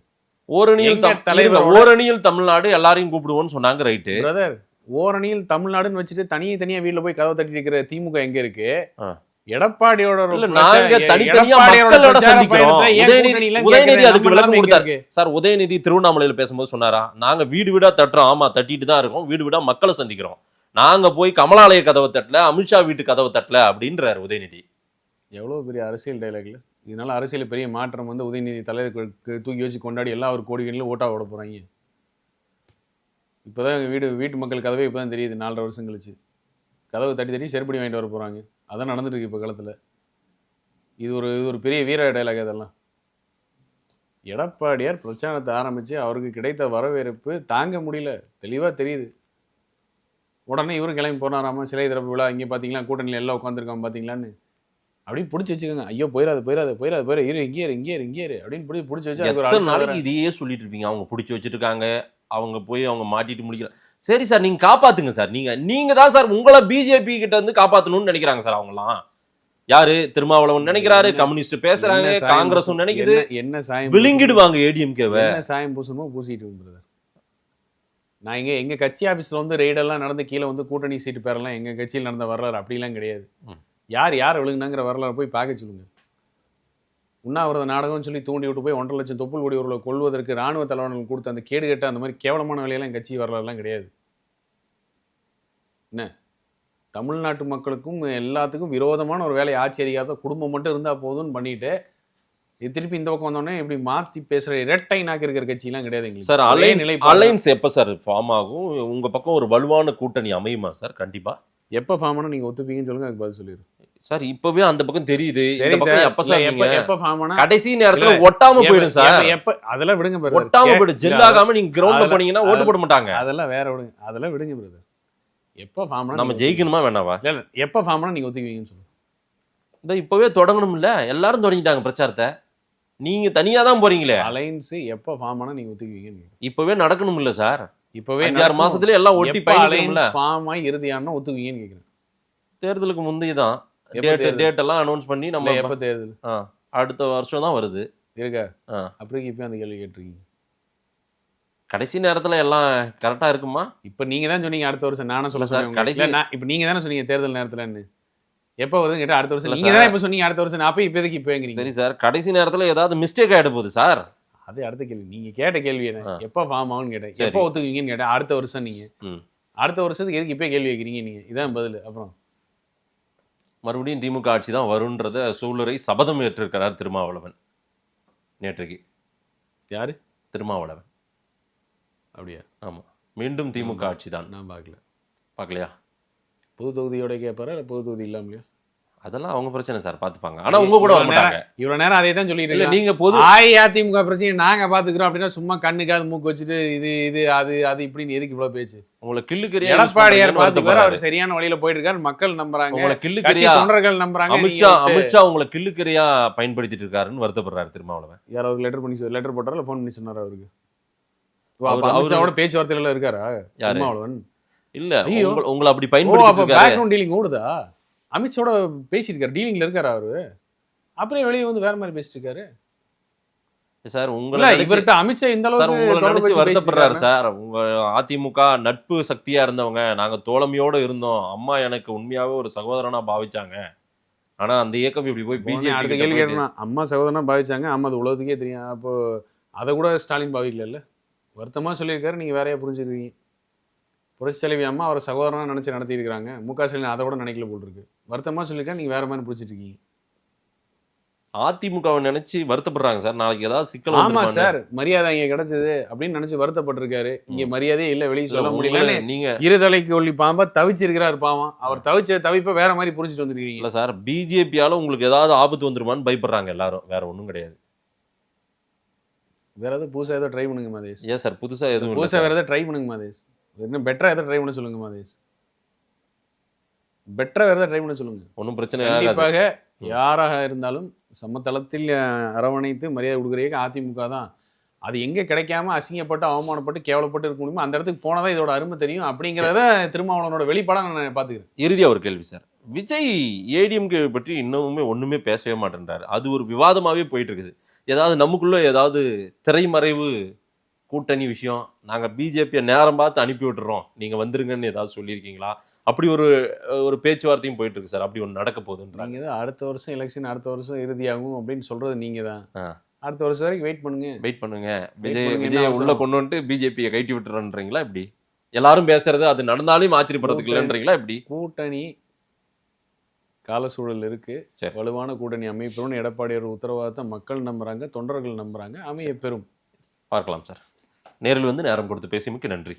ஓரணியில் தமிழ்நாடு எல்லாரையும் கூப்பிடுவோம்னு சொன்னாங்க. Right brother. ஓரணியில் தமிழ்நாடுன்னு வச்சுட்டு தனியா வீட்டுல போய் கதவை தட்டிட்டு இருக்கிற திமுக எங்க இருக்கு? எடப்பாடியோட நாங்க தனித்தனியா மக்களோட சந்திக்கிறோம். உதயநிதி அதுக்கு விளக்கம் கொடுத்தாரு சார். உதயநிதி திருவண்ணாமலையில பேசும்போது சொன்னாரா, நாங்க வீடு வீடா தட்டுறோம். ஆமா, தட்டிட்டு தான் இருக்கோம். வீடு வீடா மக்களை சந்திக்கிறோம். நாங்க போய் கமலாலய கதவை தட்டல, அமித்ஷா வீட்டு கதவை தட்டல அப்படின்றாரு உதயநிதி. எவ்வளவு பெரிய அரசியல் டைலாக்ல. இதனால அரசியல் பெரிய மாற்றம் வந்து உதயநிதி தலைவருக்கு தூக்கி வச்சு கொண்டாடி எல்லா ஒரு கோடிகளிலும் ஓட்டா ஓட போறாங்க. இப்பதான் வீட்டு மக்கள் கதவே இப்பதான் தெரியுது. 4.5 வருஷம் கழிச்சு கதவை தட்டி செருப்படி வாங்கிட்டு வர போறாங்க. அதான் நடந்துட்டு இருக்கு இப்ப காலத்துல. இது ஒரு பெரிய வீர டைலாக். அதெல்லாம் எடப்பாடியார் பிரச்சாரத்தை ஆரம்பிச்சு அவருக்கு கிடைத்த வரவேற்பு தாங்க முடியல. தெளிவா தெரியுது. உடனே இவரும் கிளம்பி போனாராமா, சிலை திறப்பு விழா இங்கே பார்த்தீங்களா, கூட்டணியில் எல்லாம் உட்காந்துருக்காங்க பார்த்தீங்களான்னு அப்படி பிடிச்சி வச்சுக்கோங்க. ஐயோ போயிடாது இரு இங்கே அப்படின்னு பிடிச்சி வச்சு எத்தனை நாளைக்கு இதையே சொல்லிட்டு இருப்பீங்க? அவங்க பிடிச்சி வச்சுருக்காங்க, அவங்க போய் அவங்க மாட்டிட்டு முடிக்கிறாங்க. சரி சார், நீங்க காப்பாத்துங்க சார். நீங்க தான் சார் உங்களை பிஜேபி கிட்ட இருந்து காப்பாத்தணும்னு நினைக்கிறாங்க சார். அவங்கலாம் யாரு? திருமாவளவன் நினைக்கிறாரு, கம்யூனிஸ்ட் பேசுறாங்க, காங்கிரஸும் நினைக்குது. என்ன சாயம் விழுங்கிடுவாங்க ஏடிஎம்கேவை. என்ன சாயம் பூசணுமோ பூசிட்டு பிரதர். நான் எங்க கட்சி ஆபீஸ்ல வந்து ரெய்டெல்லாம் நடந்து கீழே வந்து கூட்டணி சீட்டு பேரெல்லாம் எங்க கட்சியில் நடந்த வரலாறு அப்படிலாம் கிடையாது. யார் விழுங்கினாங்கிற வரலாறு போய் பார்க்க சொல்லுங்க. உண்ணாவிரத நாடகம்னு சொல்லி தூண்டி விட்டு போய் 1.5 லட்சம் தொப்புள் கொடி உறவுகளை கொள்வதற்கு ராணுவ தலைவர்கள் கொடுத்த அந்த கேடு கட்ட அந்த மாதிரி கேவலமான வேலையெல்லாம் என் கட்சி வரலாறுலாம் கிடையாது. என்ன தமிழ்நாட்டு மக்களுக்கும் எல்லாத்துக்கும் விரோதமான ஒரு வேலை ஆட்சி அதிகாரத்தை குடும்பம் மட்டும் இருந்தா போதும்னு பண்ணிட்டு திருப்பி இந்த பக்கம் வந்தோடனே இப்படி மாத்தி பேசுற இரட்டை நாக்கு இருக்கிற கட்சியெல்லாம் கிடையாது சார். அலைன்ஸ் எப்ப சார் ஃபார்ம் ஆகும்? உங்க பக்கம் ஒரு வலுவான கூட்டணி அமையுமா சார்? கண்டிப்பா. எப்ப ஃபார்ம் ஆனா நீங்க ஒத்துப்பீங்கன்னு சொல்லுங்க, அதுக்கு பதில் சொல்லிடுறேன் சார். இப்பவே அந்த பக்கம் தெரியுது. இந்த பக்கம் எப்ப சார்? எப்ப ஃபார்ம் ஆனா கடைசி நேரத்துல ஒட்டாம போயிடும் சார். எப்ப அதெல்லாம் விடுங்க பிரதர். ஒட்டாம போயிடும், ஜெல் ஆகாம நீங்க கிரவுண்ட்ல போனீங்கன்னா ஓட்டு போட மாட்டாங்க. அதெல்லாம் வேற விடுங்க, அதெல்லாம் விடுங்க பிரதர். எப்ப ஃபார்ம் ஆனா நம்ம ஜெயிக்கணுமா வேணாவா? இல்ல எப்ப ஃபார்ம் ஆனா நீங்க ஒத்துக்குவீங்கன்னு சொல்லுங்க. இந்த இப்பவே தொடங்கணும் இல்ல? எல்லாரும் தொடங்கிட்டாங்க பிரச்சாரத்தை. நீங்க தனியா தான் போறீங்களே. அலைன்ஸ் எப்ப ஃபார்ம் ஆனா நீங்க ஒத்துக்குவீங்க? இப்பவே நடக்கணும் இல்ல சார்? இப்பவே 5-6 மாசத்துல எல்லாம் ஒட்டி பயணிக்கணும்ல. ஃபார்ம் ஆகி இறுதியானா ஒத்துக்குவீங்கன்னு கேக்குறேன். தேர்தலுக்கு முந்தைய தான் டேட் எல்லாம் அனௌன்ஸ் பண்ணி நம்ம எப்ப தேர்தல்? அடுத்த வருஷம் தான் வருது இருக்கா? அப்புறம் இப்ப அந்த கேள்வி கேட்டிருக்கீங்க. கடைசி நேரத்துல எல்லாம் கரெக்டா இருக்குமா? இப்ப நீங்க தான் சொன்னீங்க அடுத்த வருஷம். நானும் சொல்ல சார் கடைசி இப்ப நீங்க தானே சொன்னீங்க தேர்தல் நேரத்துலன்னு. எப்ப வருதுன்னு கேட்டா அடுத்த வருஷம். நீங்க தானே இப்ப சொன்னீங்க அடுத்த வருஷம். நான் போய் இப்போதைக்கு இப்போங்கிறீங்க. சரி சார், கடைசி நேரத்துல ஏதாவது மிஸ்டேக் ஆயிட போகுது சார். அது அடுத்த கேள்வி. நீங்க கேட்ட கேள்வி என்ன? எப்ப ஃபார்ம் ஆகும்னு கேட்டேன். எப்ப ஒத்துக்குவீங்கன்னு கேட்டேன். அடுத்த வருஷம். நீங்க அடுத்த வருஷத்துக்கு எதுக்கு இப்ப கேள்வி கேட்குறீங்க? நீங்க இதான் பதில். அப்புறம் மறுபடியும் திமுக ஆட்சி தான் வரும்ன்றத சூளுரை சபதம் ஏற்றிருக்கிறார் திருமாவளவன் நேற்றைக்கு. யாரு? திருமாவளவன். அப்படியா? ஆமா, மீண்டும் திமுக ஆட்சி தான். நான் பார்க்கல. பார்க்கலையா? பொது தொகுதியோட கேட்பாரா இல்ல பொது தொகுதி இல்லாமலையா? அதெல்லாம் அவங்க பிரச்சனை சார், பாத்துப்பாங்க. ஆனா உங்க கூட வர மாட்டாங்க. இவ்வளவு நேரம் அதே தான் சொல்லிட்டு இல்ல. நீங்க பொது அதிமுக பிரச்சனை நாங்க பாத்துக்கிறோம் அப்படின்னா சும்மா கண்ணுக்காது மூக்கு வச்சுட்டு இது அது இப்படின்னு எதுக்கு இவ்வளவு பேச்சு? உங்களை கில்லுக்கறியா எடப்பாடியார் பாத்துக்கிறார். அவர் சரியான வழியில போயிட்டு இருக்காரு. மக்கள் நம்புறாங்க. உங்களை கில்லுக்கறியா தொண்டர்கள் நம்புறாங்க. அமித்ஷா உங்களை கில்லுக்கறியா பயன்படுத்திட்டு இருக்காருன்னு வருத்தப்படுறாரு திருமாவளவன். யார் அவருக்கு லெட்டர் போட்டாரா இல்ல போன் பண்ணி சொன்னாரா? அவருக்கு அவரோட பேச்சுவார்த்தையில இருக்காரா திருமாவளவன்? இல்ல, உங்களை அப்படி பயன்படுத்திட்டு இருக்காரு. பேக்ரவுண்ட் டீலிங் ஓடுதா? அமித்ஷாவோட பேசியிருக்காரு, டீலிங்ல இருக்காரு அவரு. அப்புறம் வெளியே வந்து வேற மாதிரி பேசிட்டு இருக்காரு சார். உங்களை இவர்கிட்ட அமித்ஷா இந்த அளவுக்கு நினைச்சு வருத்தப்படுறாரு சார். உங்க அதிமுக நட்பு சக்தியா இருந்தவங்க, நாங்க தோழமையோட இருந்தோம், அம்மா எனக்கு உண்மையாவே ஒரு சகோதரனா பாவிச்சாங்க. ஆனா அந்த இயக்கம் இப்படி போய் பிஜேபி கேள்வி கேட்டா அம்மா சகோதரனா பாவிச்சாங்க. அம்மா அது உலகத்துக்கே தெரியும். அப்போ அதை கூட ஸ்டாலின் பாவிக்கல. வருத்தமா சொல்லியிருக்காரு. நீங்க வேறையா புரிஞ்சுருக்கீங்க. புரட்சி தலைவி அம்மா அவரை சகோதரனா நினைச்சு நடத்தியிருக்காங்க. முக ஸ்டாலின் அதை கூட நினைக்கல போல் இருக்கு. வருத்தமா சொல்லியிருக்கா. நீங்க வேற மாதிரி பிடிச்சிட்டு இருக்கீங்க. அதிமுகவை நினைச்சு வருத்தப்படுறாங்க சார். நாளைக்கு ஏதாவது சிக்கல். ஆமா சார், மரியாதை இங்க கிடைச்சது அப்படின்னு நினைச்சு வருத்தப்பட்டிருக்காரு. இங்க மரியாதையே இல்ல, வெளியே சொல்ல முடியல. நீங்க இருதலைக்கு ஒல்லி பாம்பா தவிச்சிருக்கிறாரு பாவம். அவர் தவிச்ச தவிப்ப வேற மாதிரி புரிஞ்சுட்டு வந்திருக்கீங்க. இல்ல சார், பிஜேபியால உங்களுக்கு ஏதாவது ஆபத்து வந்துருமான்னு பயப்படுறாங்க எல்லாரும். வேற ஒண்ணும் கிடையாது. வேற ஏதாவது புதுசா ஏதோ ட்ரை பண்ணுங்க மாதேஷ். ஏன் சார் புதுசா எதுவும் புதுசா வேற ஏதாவது ட்ரை பண்ணுங்க மாதேஷ். இன்னும் பெட்டரா ஏதாவது ட்ரை பண்ண சொல்லுங்க மாதேஷ். பெட்டரா வேற ஏதாவது ட்ரை பண்ண சொல்லுங்க. ஒன்றும் பிரச்சனை கண்டிப்பாக யாராக இருந்தாலும் சமதளத்தில் அரவணைத்து மரியாதை கொடுக்குறீங்க அதிமுக தான். அது எங்க கிடைக்காம அசிங்கப்பட்டு அவமானப்பட்டு கேவலப்பட்டு இருக்க முடியுமோ அந்த இடத்துக்கு போனதான் இதோட அருமை தெரியும் அப்படிங்கிறத திருமாவளவனோட வெளிப்பாடா நான் பாத்துக்கிறேன். இறுதியா ஒரு கேள்வி சார். விஜய் ஏடிஎம்கே பற்றி இன்னுமே ஒண்ணுமே பேசவே மாட்டேன்றாரு. அது ஒரு விவாதமாவே போயிட்டு இருக்குது. ஏதாவது நமக்குள்ள ஏதாவது திரைமறைவு கூட்டணி விஷயம், நாங்க பிஜேபியை நேரம் பார்த்து அனுப்பி விட்டுறோம், நீங்க வந்துருங்கன்னு ஏதாவது சொல்லியிருக்கீங்களா? அப்படி ஒரு பேச்சுவார்த்தையும் போயிட்டு இருக்கு சார். அப்படி ஒன்று நடக்க போகுதுன்றாங்க. நீங்க தான் அடுத்த வருஷம் எலெக்ஷன் அடுத்த வருஷம் இறுதியாகும் அப்படின்னு சொல்றது நீங்க தான். அடுத்த வருஷம் வரைக்கும் வெயிட் பண்ணுங்க. விஜய் உள்ள கொண்டு வந்துட்டு பிஜேபியை கைட்டி விட்டுறன்றீங்களா? இப்படி எல்லாரும் பேசுறது அது நடந்தாலும் ஆச்சரியப்படுறதுக்கு இல்லைன்றீங்களா? இப்படி கூட்டணி கால சூழல் இருக்கு. வலுவான கூட்டணி அமைப்பெறும் எடப்பாடியார் உத்தரவாதத்தை மக்கள் நம்புறாங்க, தொண்டர்கள் நம்புறாங்க, அமைய பெறும். பார்க்கலாம் சார். நேரில் வந்து நேரம் கொடுத்து பேசியமைக்கு நன்றி.